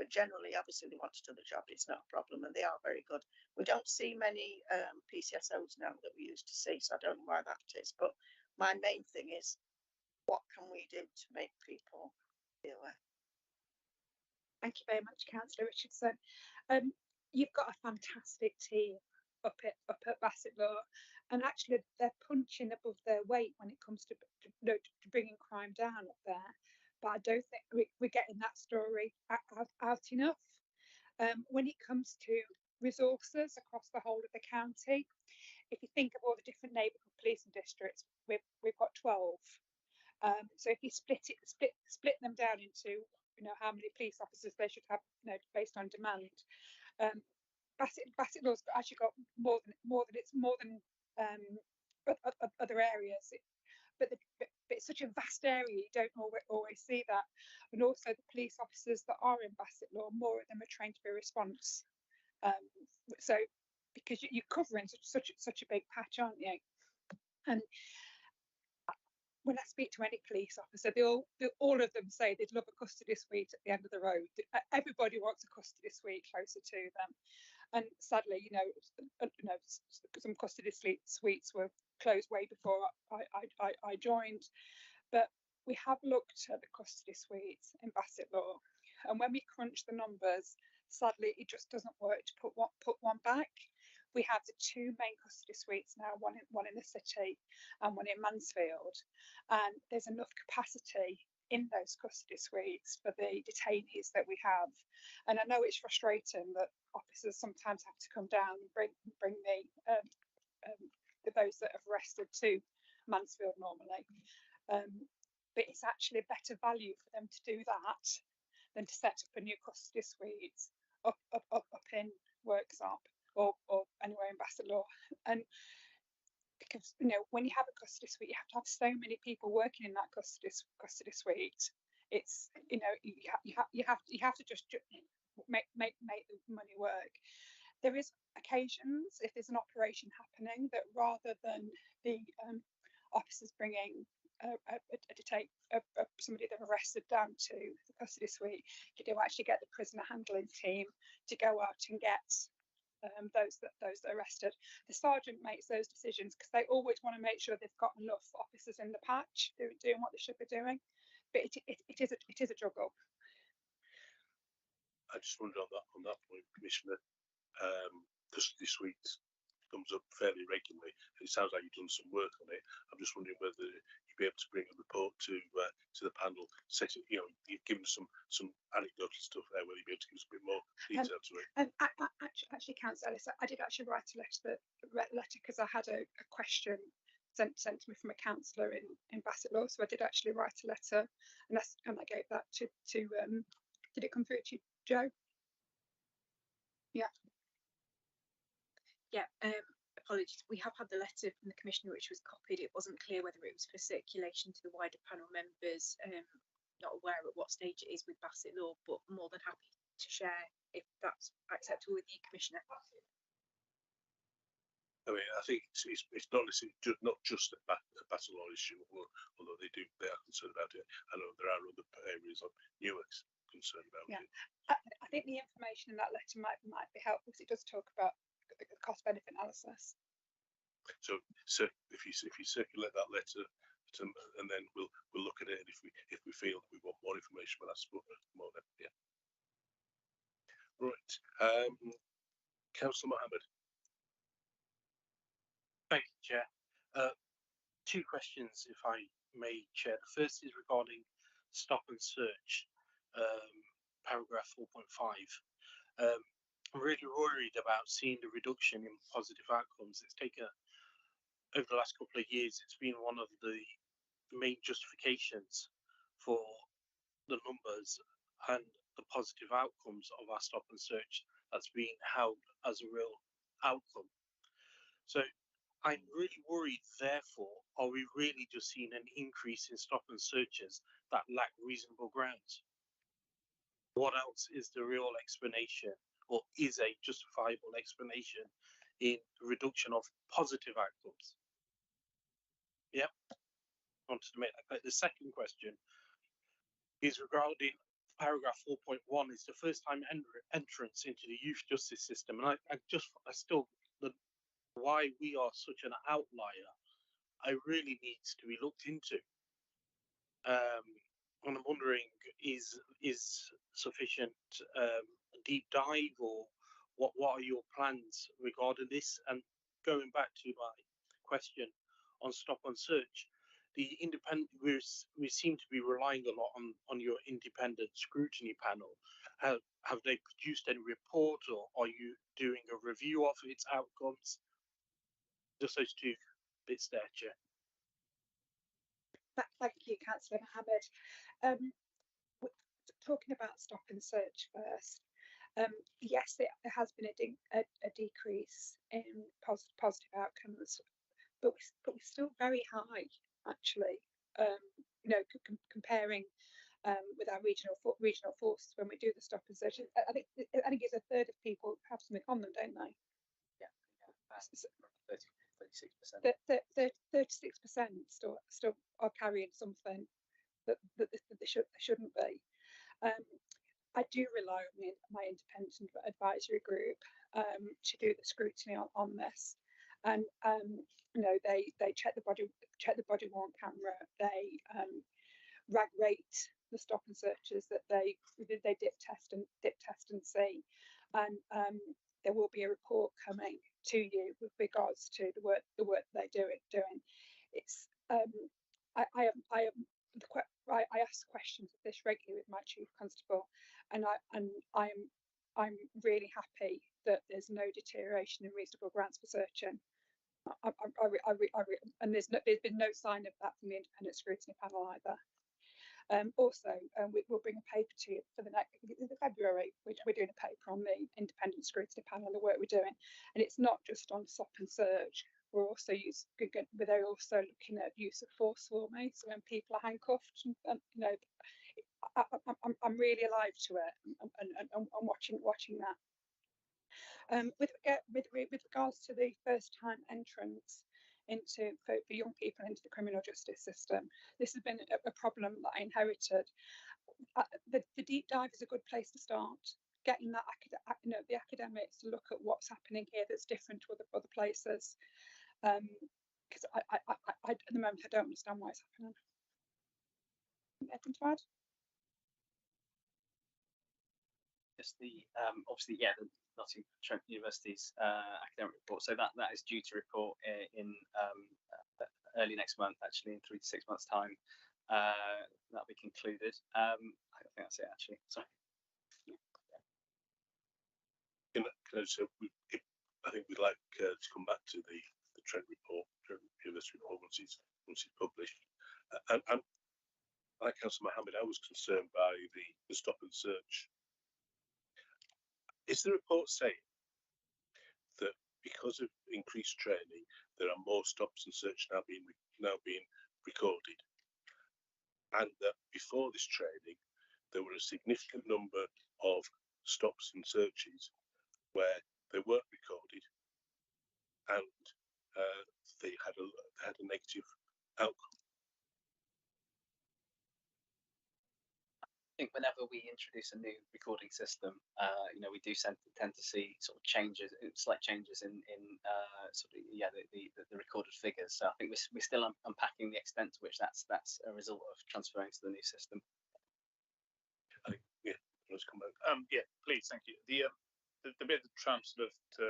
But generally, obviously, they want to do the job. It's not a problem, and they are very good. We don't see many PCSOs now that we used to see, so I don't know why that is. But my main thing is, what can we do to make people feel aware? Thank you very much, Councillor Richardson. You've got a fantastic team up at Bassett Law, and actually they're punching above their weight when it comes to bringing crime down up there. But I don't think we're getting that story out enough. When it comes to resources across the whole of the county, if you think of all the different neighbourhood policing districts, we've got 12. So if you split them down into, how many police officers they should have, based on demand, Bassett Law's actually got more than other areas. But it's such a vast area, you don't always see that. And also the police officers that are in Bassett Law, more of them are trained to be response. So because you're covering such a big patch, aren't you? And when I speak to any police officer, all of them say they'd love a custody suite at the end of the road. Everybody wants a custody suite closer to them. And sadly, some custody suites were closed way before I joined. But we have looked at the custody suites in Bassett Law, and when we crunch the numbers, sadly, it just doesn't work to put one back. We have the two main custody suites now, one in the city and one in Mansfield, and there's enough capacity in those custody suites for the detainees that we have. And I know it's frustrating that officers sometimes have to come down and bring those that have arrested to Mansfield normally. But it's actually a better value for them to do that than to set up a new custody suite up in Worksop or anywhere in Bassett Law. And because when you have a custody suite, you have to have so many people working in that custody suite. It's you have to just make the money work. There is occasions, if there's an operation happening, that rather than the officers bringing somebody they've arrested down to the custody suite, you do actually get the prisoner handling team to go out and get those that are arrested. The sergeant makes those decisions because they always want to make sure they've got enough officers in the patch doing what they should be doing. But it is a juggle. I just wondered on that point, Commissioner, custody suites comes up fairly regularly. It sounds like you've done some work on it. I'm just wondering whether you'd be able to bring a report to the panel. You've given some anecdotal stuff there. Whether you'd be able to give us a bit more detail to it. Actually, Councillor Ellis, I did actually write a letter because I had a question sent to me from a councillor in Bassett Law. So I did actually write a letter, and I gave that to did it come through to you, Joe? Yeah. Yeah, apologies. We have had the letter from the Commissioner which was copied. It wasn't clear whether it was for circulation to the wider panel members. Not aware at what stage it is with Bassett Law, but more than happy to share if that's acceptable with you, Commissioner. I mean, I think it's not necessarily not just a Bassett Law issue, although they are concerned about it. I know there are other areas of Newark's concerned about it. I think the information in that letter might be helpful because it does talk about the cost benefit analysis. So if you circulate that letter, and then we'll look at it, and if we feel we want more information, we'll ask for more. Then, yeah. Right, Councillor Mohammed. Thank you, Chair. Two questions, if I may, Chair. The first is regarding stop and search, paragraph 4.5. I'm really worried about seeing the reduction in positive outcomes. It's taken, over the last couple of years, it's been one of the main justifications for the numbers and the positive outcomes of our stop and search that's being held as a real outcome. So I'm really worried, therefore, are we really just seeing an increase in stop and searches that lack reasonable grounds? What else is the real explanation, or is a justifiable explanation in the reduction of positive outcomes? Yep. Wanted to make that clear. The second question is regarding paragraph 4.1. It's the first time entrance into the youth justice system, and why we are such an outlier, I really needs to be looked into. And I'm wondering, is sufficient deep dive, or what are your plans regarding this? And going back to my question on stop and search, the independent, we seem to be relying a lot on your independent scrutiny panel. Have they produced any report, or are you doing a review of its outcomes? Just those two bits there, Chair. Thank you, Councillor Mohammed. Talking about stop and search first. Yes, there has been a decrease in positive outcomes, but we're still very high, actually. You know, comparing with our regional forces when we do the stop and search. I think it's a third of people have something on them, don't they? Yeah, 36%. 36% still are carrying something that they shouldn't be. I do rely on my independent advisory group to do the scrutiny on this, and you know, they check the body worn camera, they rag rate the stop and searches that they dip test and see, and there will be a report coming to you with regards to the work they're doing. It's I ask questions of this regularly with my chief constable, and I'm really happy that there's no deterioration in reasonable grounds for searching. And there's been no sign of that from the independent scrutiny panel either. Also, we'll bring a paper to you for the next February. We're doing a paper on the independent scrutiny panel and the work we're doing, and it's not just on stop and search. We're also they're also looking at use of force for me. So when people are handcuffed, and you know, I'm really alive to it and watching that. With regards to the first time entrance for young people into the criminal justice system, this has been a problem that I inherited. The deep dive is a good place to start. Getting that the academics to look at what's happening here that's different to other places. Because I at the moment I don't understand why it's happening. Anything to add? Just the obviously, yeah, the Nottinghamshire University's academic report. So that is due to report in early next month, actually in 3 to 6 months' time. That'll be concluded. I think that's it, actually. Sorry. Can I just say, I think we'd like to come back to the Trent report, Trent University report, once it's published. And like Councillor Mohammed, I was concerned by the stop and search. Is the report saying that because of increased training, there are more stops and search now being recorded, and that before this training, there were a significant number of stops and searches where they weren't recorded, and they had a negative outcome? I think whenever we introduce a new recording system, you know, we do tend to see sort of changes, slight changes in sort of the recorded figures. So I think we're still unpacking the extent to which that's a result of transferring to the new system. Yeah, let's come back. Yeah, please, thank you. The bit of transfer to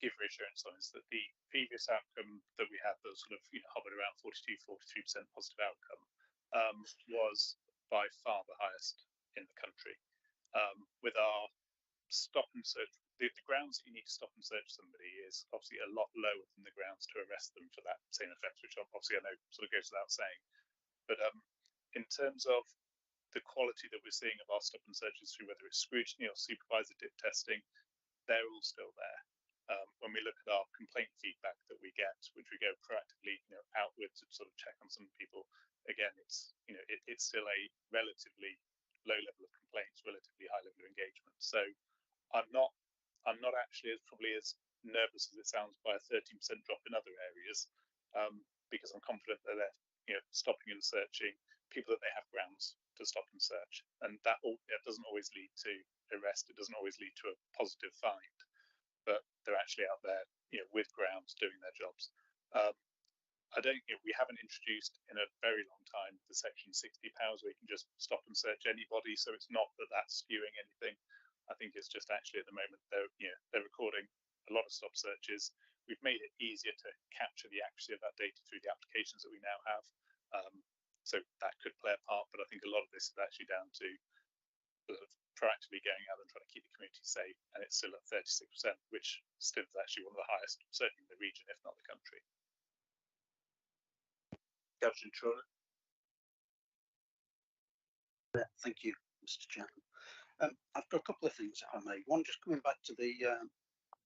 give reassurance on is that the previous outcome that we had, that sort of hovered around 42-43% positive outcome, was by far the highest in the country. With our stop and search, the grounds that you need to stop and search somebody is obviously a lot lower than the grounds to arrest them for that same offence, which obviously I know sort of goes without saying. But in terms of the quality that we're seeing of our stop and searches through whether it's scrutiny or supervisor dip testing, they're all still there. When we look at our complaint feedback that we get, which we go proactively outwards to sort of check on some people, again, it's it's still a relatively low level of complaints, relatively high level of engagement. So I'm not actually probably as nervous as it sounds by a 13% drop in other areas, because I'm confident that they're stopping and searching people that they have grounds to stop and search, and that doesn't always lead to arrest. It doesn't always lead to a positive find, but they're actually out there with grounds doing their jobs. We haven't introduced in a very long time the section 60 powers where you can just stop and search anybody. So it's not that that's skewing anything. I think it's just actually at the moment they're recording a lot of stop searches. We've made it easier to capture the accuracy of that data through the applications that we now have. So that could play a part, but I think a lot of this is actually down to sort of proactively going out and trying to keep the community safe, and it's still at 36%, which still is actually one of the highest, certainly in the region, if not the country. Councillor Trona. Thank you, Mr. Chairman. I've got a couple of things, if I may. One, just coming back to the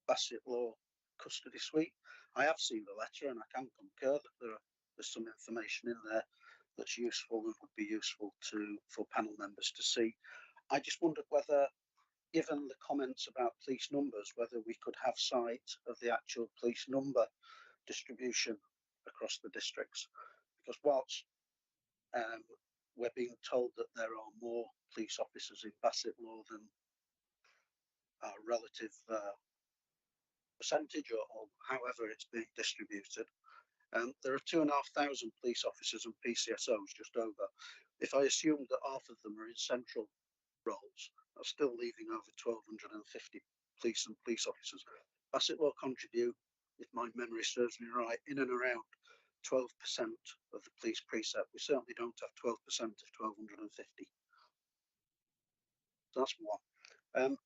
Bassett Law custody suite. I have seen the letter and I can concur that there's some information in there that's useful and would be useful for panel members to see. I just wondered whether, given the comments about police numbers, whether we could have sight of the actual police number distribution across the districts. Because whilst we're being told that there are more police officers in Bassett Law than our relative percentage or however it's being distributed, there are 2,500 police officers and PCSOs just over. If I assume that half of them are in central roles, that's still leaving over 1,250 police and police officers. Bassett Law contribute, if my memory serves me right, in and around 12% of the police precept. We certainly don't have 12% of 1,250. So that's one.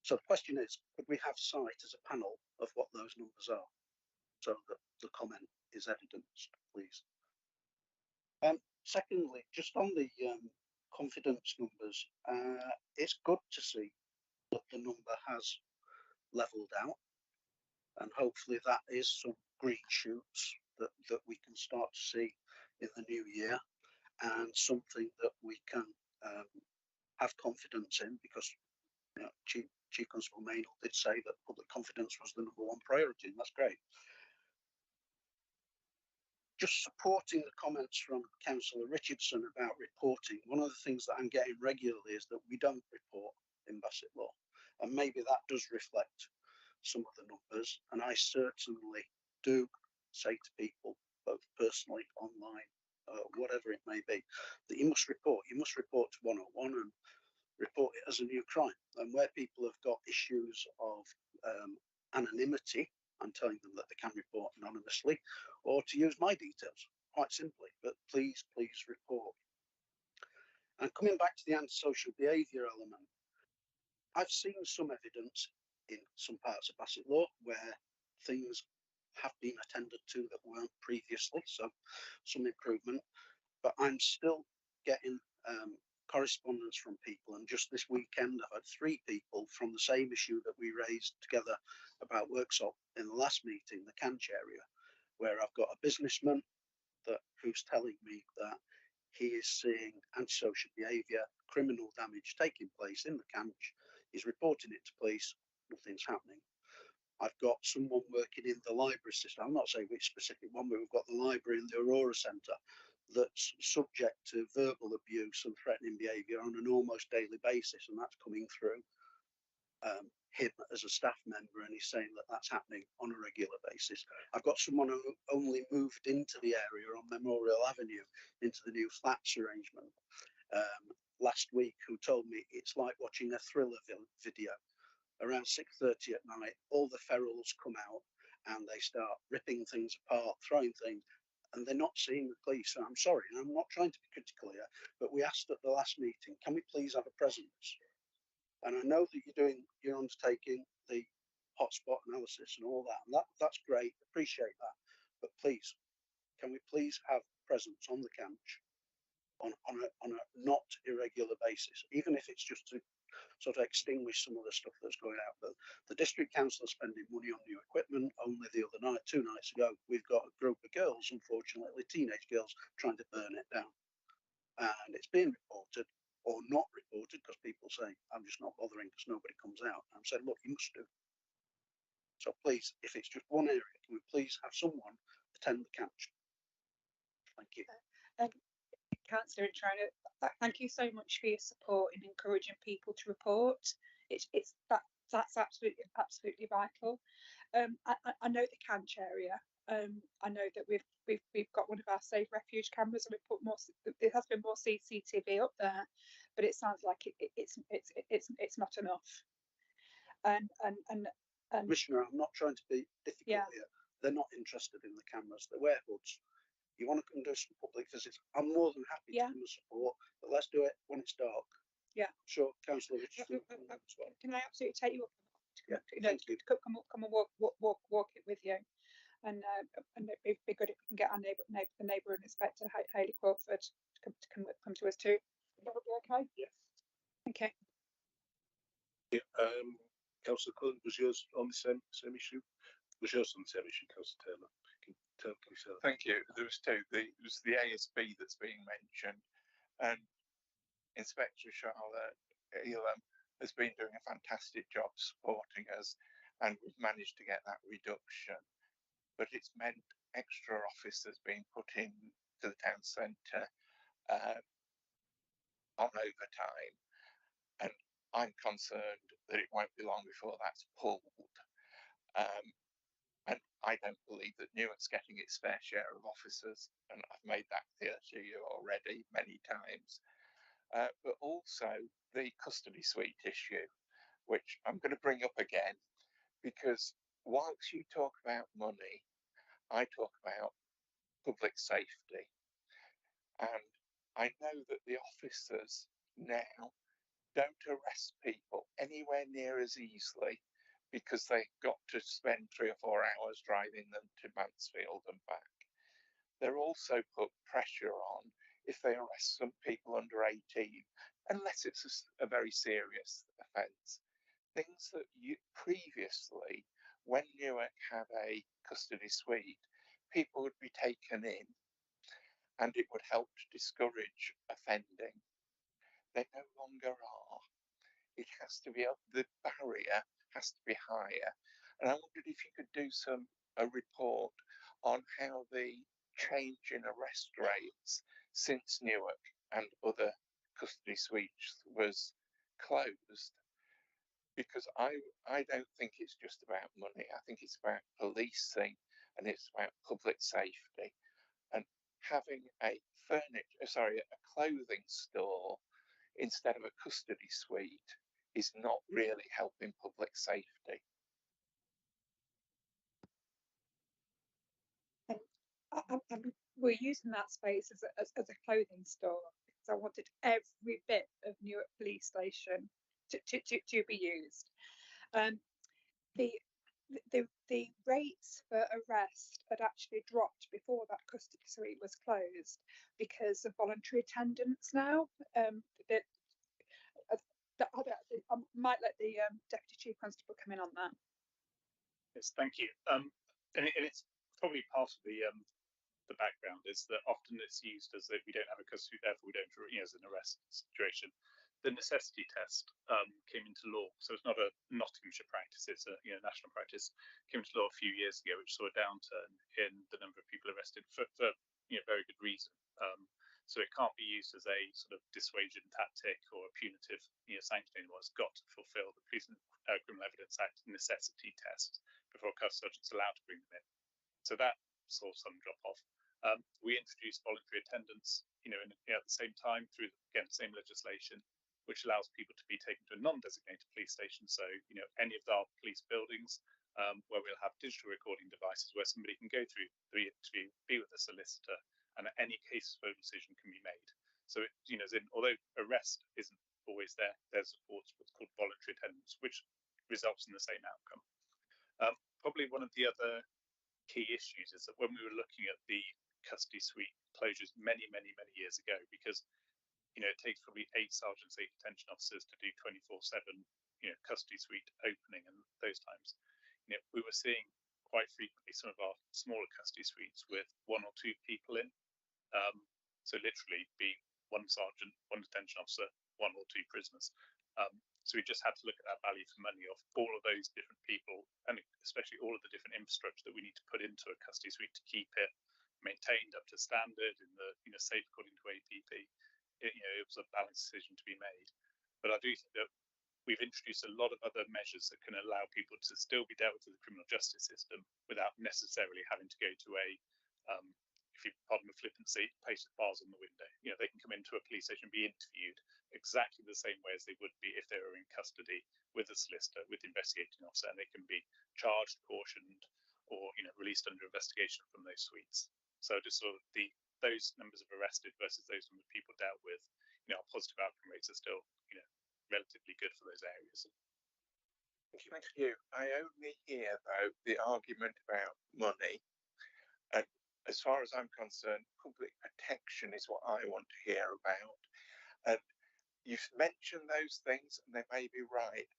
So the question is, could we have sight as a panel of what those numbers are, so that the comment is evidenced, please? Secondly, just on the confidence numbers, it's good to see that the number has levelled out, and hopefully that is some green shoots that we can start to see in the new year, and something that we can have confidence in, because you know, Chief Constable Maynell did say that public confidence was the #1 priority, and that's great. Just supporting the comments from Councillor Richardson about reporting, one of the things that I'm getting regularly is that we don't report in Bassett Law, and maybe that does reflect some of the numbers, and I certainly do say to people, both personally, online, whatever it may be, that you must report to 101 and report it as a new crime. And where people have got issues of anonymity, I'm telling them that they can report anonymously, or to use my details, quite simply, but please report. And coming back to the antisocial behaviour element, I've seen some evidence in some parts of Bassett Law where things have been attended to that weren't previously, so some improvement, but I'm still getting correspondence from people, and just this weekend I've had 3 people from the same issue that we raised together about Worksop in the last meeting, the Canch area, where I've got a businessman who's telling me that he is seeing antisocial behaviour, criminal damage taking place in the Canch. He's reporting it to police, nothing's happening. I've got someone working in the library system, I'm not saying which specific one, but we've got the library in the Aurora Centre that's subject to verbal abuse and threatening behaviour on an almost daily basis, and that's coming through him as a staff member, and he's saying that that's happening on a regular basis. I've got someone who only moved into the area on Memorial Avenue, into the new flats arrangement last week, who told me it's like watching a thriller video. Around 6:30 at night, all the ferals come out and they start ripping things apart, throwing things, and they're not seeing the police. And I'm sorry, and I'm not trying to be critical here, but we asked at the last meeting, can we please have a presence? And I know that you're undertaking the hotspot analysis and all that, and that's great, appreciate that. But please, can we please have presence on the Canch on a not irregular basis, even if it's just to sort of extinguish some of the stuff that's going out. But the district council is spending money on new equipment. Only the other night, 2 nights ago, we've got a group of girls, unfortunately teenage girls, trying to burn it down, and it's being reported or not reported because people say I'm just not bothering because nobody comes out. I'm saying, look, you must do. So please, if it's just one area, can we please have someone attend the Canch? Thank you. Councillor Trona, thank you so much for your support in encouraging people to report. That's absolutely vital. I know the Canch area. I know that we've got one of our safe refuge cameras, and we put more. There has been more CCTV up there, but it sounds like it's not enough. And Commissioner, I'm not trying to be difficult here. They're not interested in the cameras. They wear hoods. You want to come do some public visits, I'm more than happy to come and support, but let's do it when it's dark. Yeah. I'm sure Councillor Richardson as well. Can I absolutely take you up? Yeah, to come and walk it with you. and it'd be good if we can get our neighbour and inspector Hayley Crawford to come to us too. That would be okay. Yes. Okay. Yeah, Councillor Cullen, was yours on the same issue? Was yours on the same issue, Councillor Taylor? Thank you. There was two. There was the ASB that's being mentioned, and Inspector Charlotte Elam has been doing a fantastic job supporting us, and we've managed to get that reduction. But it's meant extra officers being put in to the town centre on overtime, and I'm concerned that it won't be long before that's pulled. And I don't believe that Newark's getting its fair share of officers, and I've made that clear to you already many times. But also the custody suite issue, which I'm going to bring up again, because whilst you talk about money, I talk about public safety. And I know that the officers now don't arrest people anywhere near as easily because they've got to spend 3 or 4 hours driving them to Mansfield and back. They're also put pressure on if they arrest some people under 18, unless it's a very serious offence. Things that previously, when Newark had a custody suite, people would be taken in and it would help to discourage offending. They no longer are. It has to be, the barrier has to be higher. And I wondered if you could do a report on how the change in arrest rates since Newark and other custody suites was closed, because I don't think it's just about money. I think it's about policing and it's about public safety. And having a clothing store instead of a custody suite is not really helping public safety. We're using that space as a clothing store because I wanted every bit of Newark Police Station to be used. The rates for arrest had actually dropped before that custody suite was closed because of voluntary attendance now. I might let the Deputy Chief Constable come in on that. Yes, thank you. And it's probably part of the background is that often it's used as that we don't have a custody, therefore we don't, as an arrest situation. The necessity test came into law, so it's not a Nottinghamshire practice; it's a national practice. Came into law a few years ago, which saw a downturn in the number of people arrested for very good reason. So it can't be used as a sort of dissuasion tactic or a punitive sanction anymore. It's got to fulfil the Police and Criminal Evidence Act necessity test before a custody sergeant's allowed to bring them in. So that saw some drop off. We introduced voluntary attendance, at the same time through again the same legislation, which allows people to be taken to a non-designated police station. So any of our police buildings where we'll have digital recording devices where somebody can go through the interview, be with a solicitor, and any case phone decision can be made. So although arrest isn't always there, there's what's called voluntary attendance, which results in the same outcome. Probably one of the other key issues is that when we were looking at the custody suite closures many years ago, because it takes probably 8 sergeants, 8 detention officers to do 24/7 custody suite opening, and those times we were seeing quite frequently some of our smaller custody suites with 1 or 2 people in, so literally be 1 sergeant, 1 detention officer, 1 or 2 prisoners. So we just had to look at that value for money of all of those different people, and especially all of the different infrastructure that we need to put into a custody suite to keep it maintained up to standard in the safe according to APP. It was a balanced decision to be made. But I do think that we've introduced a lot of other measures that can allow people to still be dealt with the criminal justice system without necessarily having to go to a if you pardon the flippancy, paste of bars on the window. They can come into a police station and be interviewed exactly the same way as they would be if they were in custody with a solicitor, with the investigating officer, and they can be charged, cautioned, or released under investigation from those suites. So just sort of those numbers of arrested versus those numbers of people dealt with, our positive outcome rates are still relatively good for those areas. Thank you. I only hear though the argument about money And as far as I'm concerned, public protection is what I want to hear about. And you've mentioned those things, and they may be right,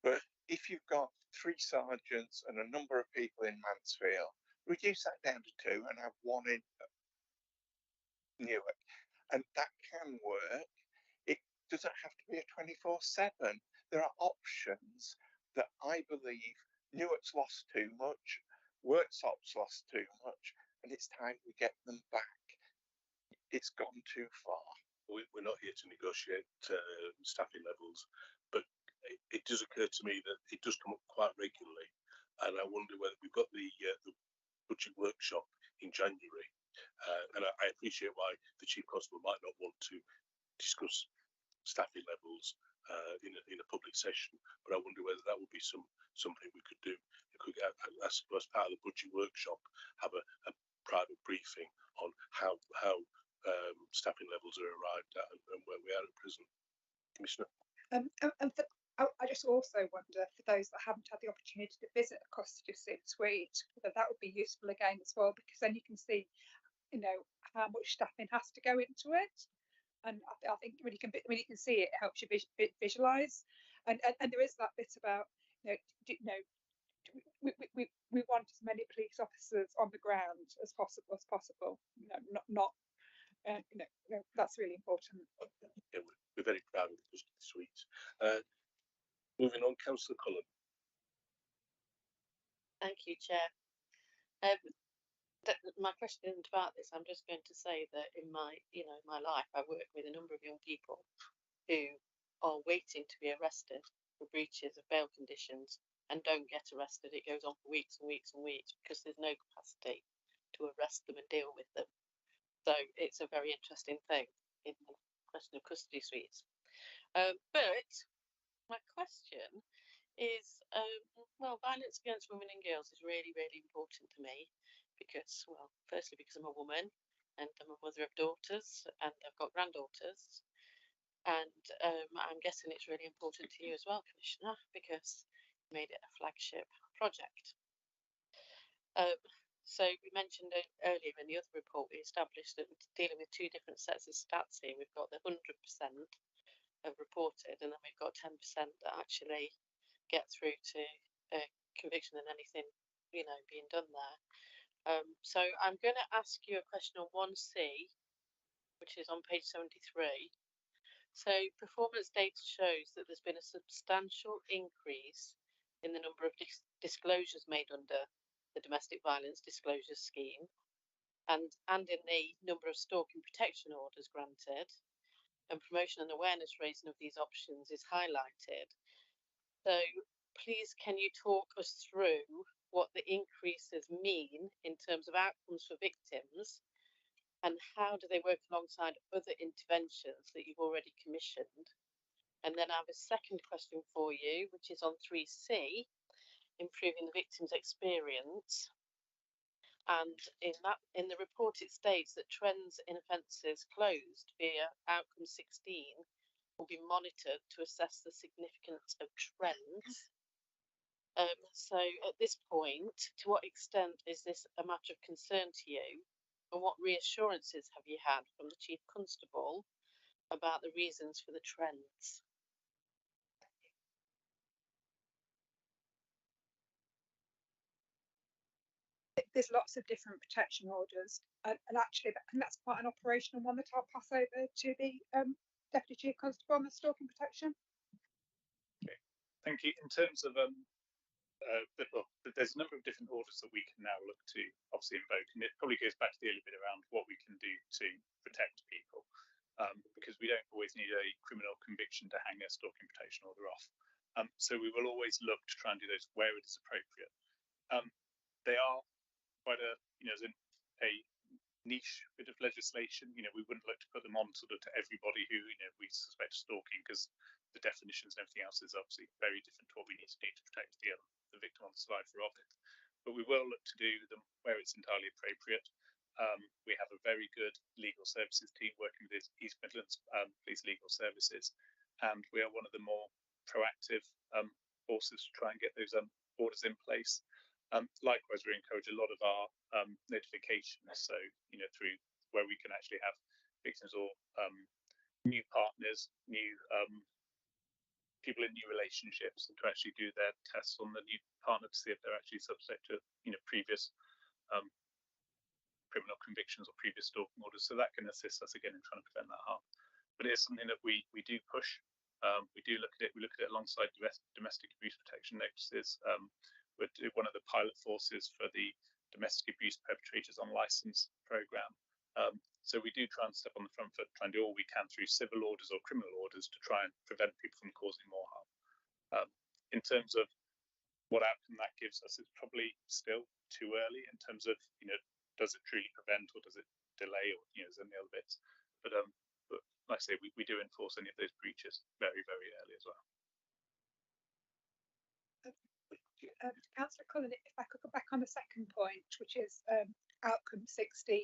but if you've got 3 sergeants and a number of people in Mansfield, reduce that down to 2 and have 1 in Newark, and that can work. It doesn't have to be a 24/7. There are options that I believe Newark's lost too much, Worksop's lost too much, and it's time we get them back. It's gone too far. We're not here to negotiate staffing levels, but it does occur to me that it does come up quite regularly, and I wonder whether we've got the budget workshop in January, and I appreciate why the Chief Constable might not want to discuss staffing levels in a public session, but I wonder whether that would be something we could do. We could, as part of the budget workshop, have a private briefing on how staffing levels are arrived at and where we are at present. Commissioner? I just also wonder, for those that haven't had the opportunity to visit a custody suite, whether that would be useful again as well, because then you can see, how much staffing has to go into it. And I think when you can see it, it helps you visualise. And there is that bit about, we want as many police officers on the ground as possible. That's really important. Yeah, we're very proud of the custody suite. Moving on, Councillor Cullen. Thank you, Chair. My question isn't about this. I'm just going to say that in my life, I work with a number of young people who are waiting to be arrested for breaches of bail conditions and don't get arrested. It goes on for weeks and weeks and weeks because there's no capacity to arrest them and deal with them. So it's a very interesting thing in the question of custody suites. But my question is, violence against women and girls is really, really important to me because, firstly, because I'm a woman and I'm a mother of daughters and I've got granddaughters. And I'm guessing it's really important to you as well, Commissioner, because you made it a flagship project. So we mentioned earlier in the other report, we established that we're dealing with 2 different sets of stats here. We've got the 100% of reported, and then we've got 10% that actually get through to conviction and anything, being done there. So I'm going to ask you a question on 1C, which is on page 73. So performance data shows that there's been a substantial increase in the number of disclosures made under the domestic violence disclosure scheme and in the number of stalking protection orders granted, and promotion and awareness raising of these options is highlighted. So please, can you talk us through what the increases mean in terms of outcomes for victims, and how do they work alongside other interventions that you've already commissioned? And then I have a second question for you, which is on 3C, improving the victim's experience. And in the report, it states that trends in offences closed via outcome 16 will be monitored to assess the significance of trends. So at this point, to what extent is this a matter of concern to you? And what reassurances have you had from the Chief Constable about the reasons for the trends? There's lots of different protection orders, and actually that's quite an operational one that I'll pass over to the Deputy Chief Constable on the stalking protection. Okay, thank you. In terms of there's a number of different orders that we can now look to obviously invoke, and it probably goes back to the earlier bit around what we can do to protect people, because we don't always need a criminal conviction to hang a stalking protection order off. So we will always look to try and do those where it is appropriate. They are quite a niche bit of legislation. We wouldn't look to put them on sort of to everybody who we suspect stalking, because the definitions and everything else is obviously very different to what we need to do to protect the victim or the survivor of it. But we will look to do them where it's entirely appropriate. We have a very good legal services team working with East Midlands Police Legal Services, and we are one of the more proactive forces to try and get those orders in place. Likewise, we encourage a lot of our notifications, so through where we can actually have victims or new partners, new people in new relationships, and to actually do their tests on the new partner to see if they're actually subject to previous criminal convictions or previous stalking orders. So that can assist us again in trying to prevent that harm. But it is something that we do push. We do look at it. We look at it alongside domestic abuse protection notices. We're one of the pilot forces for the domestic abuse perpetrators on licence programme. So we do try and step on the front foot, try and do all we can through civil orders or criminal orders to try and prevent people from causing more harm. In terms of what outcome that gives us, it's probably still too early in terms of, does it truly prevent or does it delay, or is there any other bits? But like I say, we do enforce any of those breaches very, very early as well. Councillor Cullen, if I could go back on the second point, which is outcome 16,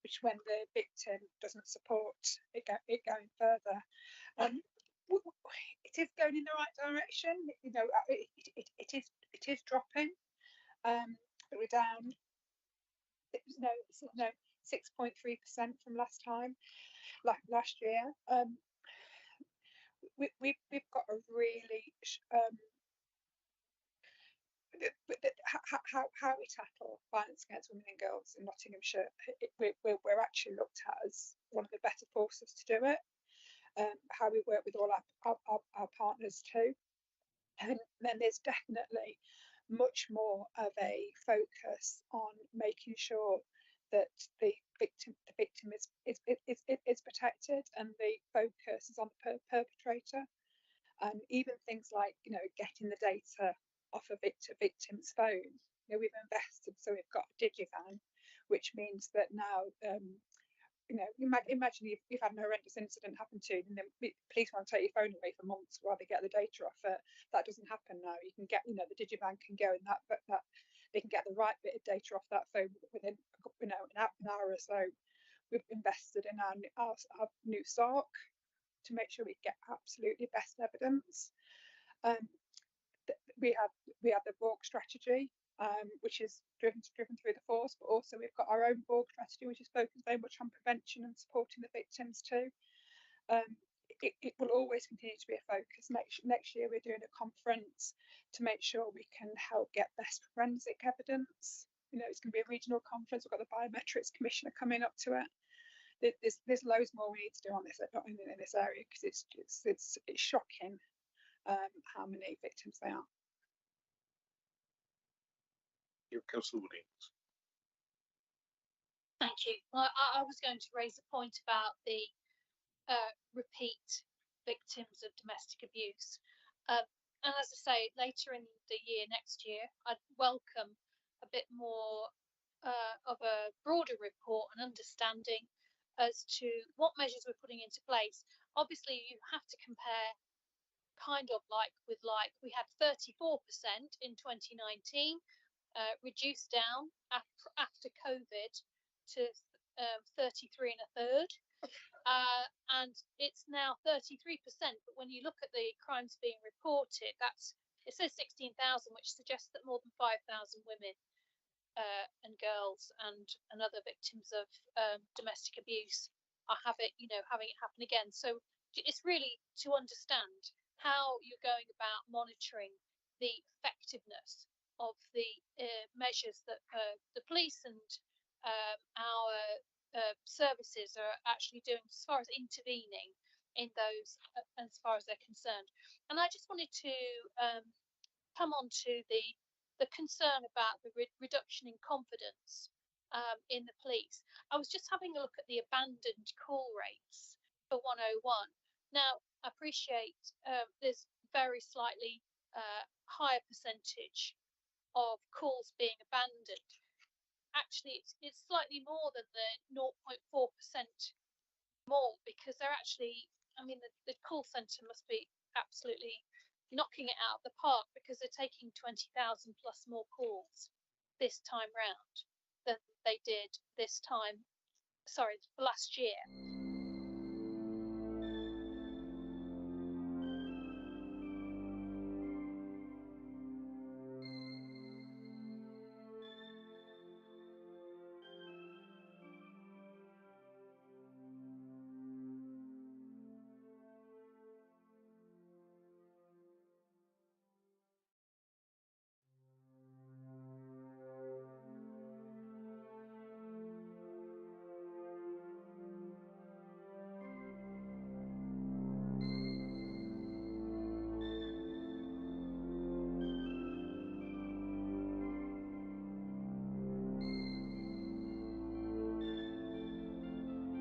which when the victim doesn't support it going further, it is going in the right direction. It is dropping. We're down 6.3% from last year. We've got a really how we tackle violence against women and girls in Nottinghamshire, we're actually looked at as one of the better forces to do it. How we work with all our partners too, and then there's definitely much more of a focus on making sure that the victim is protected, and the focus is on the perpetrator. And even things like getting the data off a victim's phone. We've invested, so we've got a digivan, which means that now imagine you've had an horrendous incident happen to you, and then police want to take your phone away for months while they get the data off it. That doesn't happen now. You can get the digivan can go in that they can get the right bit of data off that phone within an hour or so. We've invested in our new SOC to make sure we get absolutely best evidence. We have the Borg strategy, which is driven through the force, but also we've got our own Borg strategy, which is focused very much on prevention and supporting the victims too. It will always continue to be a focus. Next year we're doing a conference to make sure we can help get best forensic evidence. It's going to be a regional conference. We've got the biometrics commissioner coming up to it. There's loads more we need to do on this in this area, because it's shocking how many victims there are. Councillor Williams. Thank you. I was going to raise a point about the repeat victims of domestic abuse. And as I say, later in the year, next year, I'd welcome a bit more of a broader report and understanding as to what measures we're putting into place. Obviously, you have to compare kind of like with like. We had 34% in 2019, reduced down after COVID to 33 1/3, and it's now 33%. But when you look at the crimes being reported, it says 16,000, which suggests that more than 5,000 women and girls and other victims of domestic abuse are having it happen again. So it's really to understand how you're going about monitoring the effectiveness of the measures that the police and our services are actually doing as far as intervening in those as far as they're concerned. And I just wanted to come on to the concern about the reduction in confidence in the police. I was just having a look at the abandoned call rates for 101. Now, I appreciate there's very slightly higher percentage of calls being abandoned. Actually, it's slightly more than the 0.4% more, because they're actually, the call centre must be absolutely knocking it out of the park, because they're taking 20,000 plus more calls this time round than they did last year.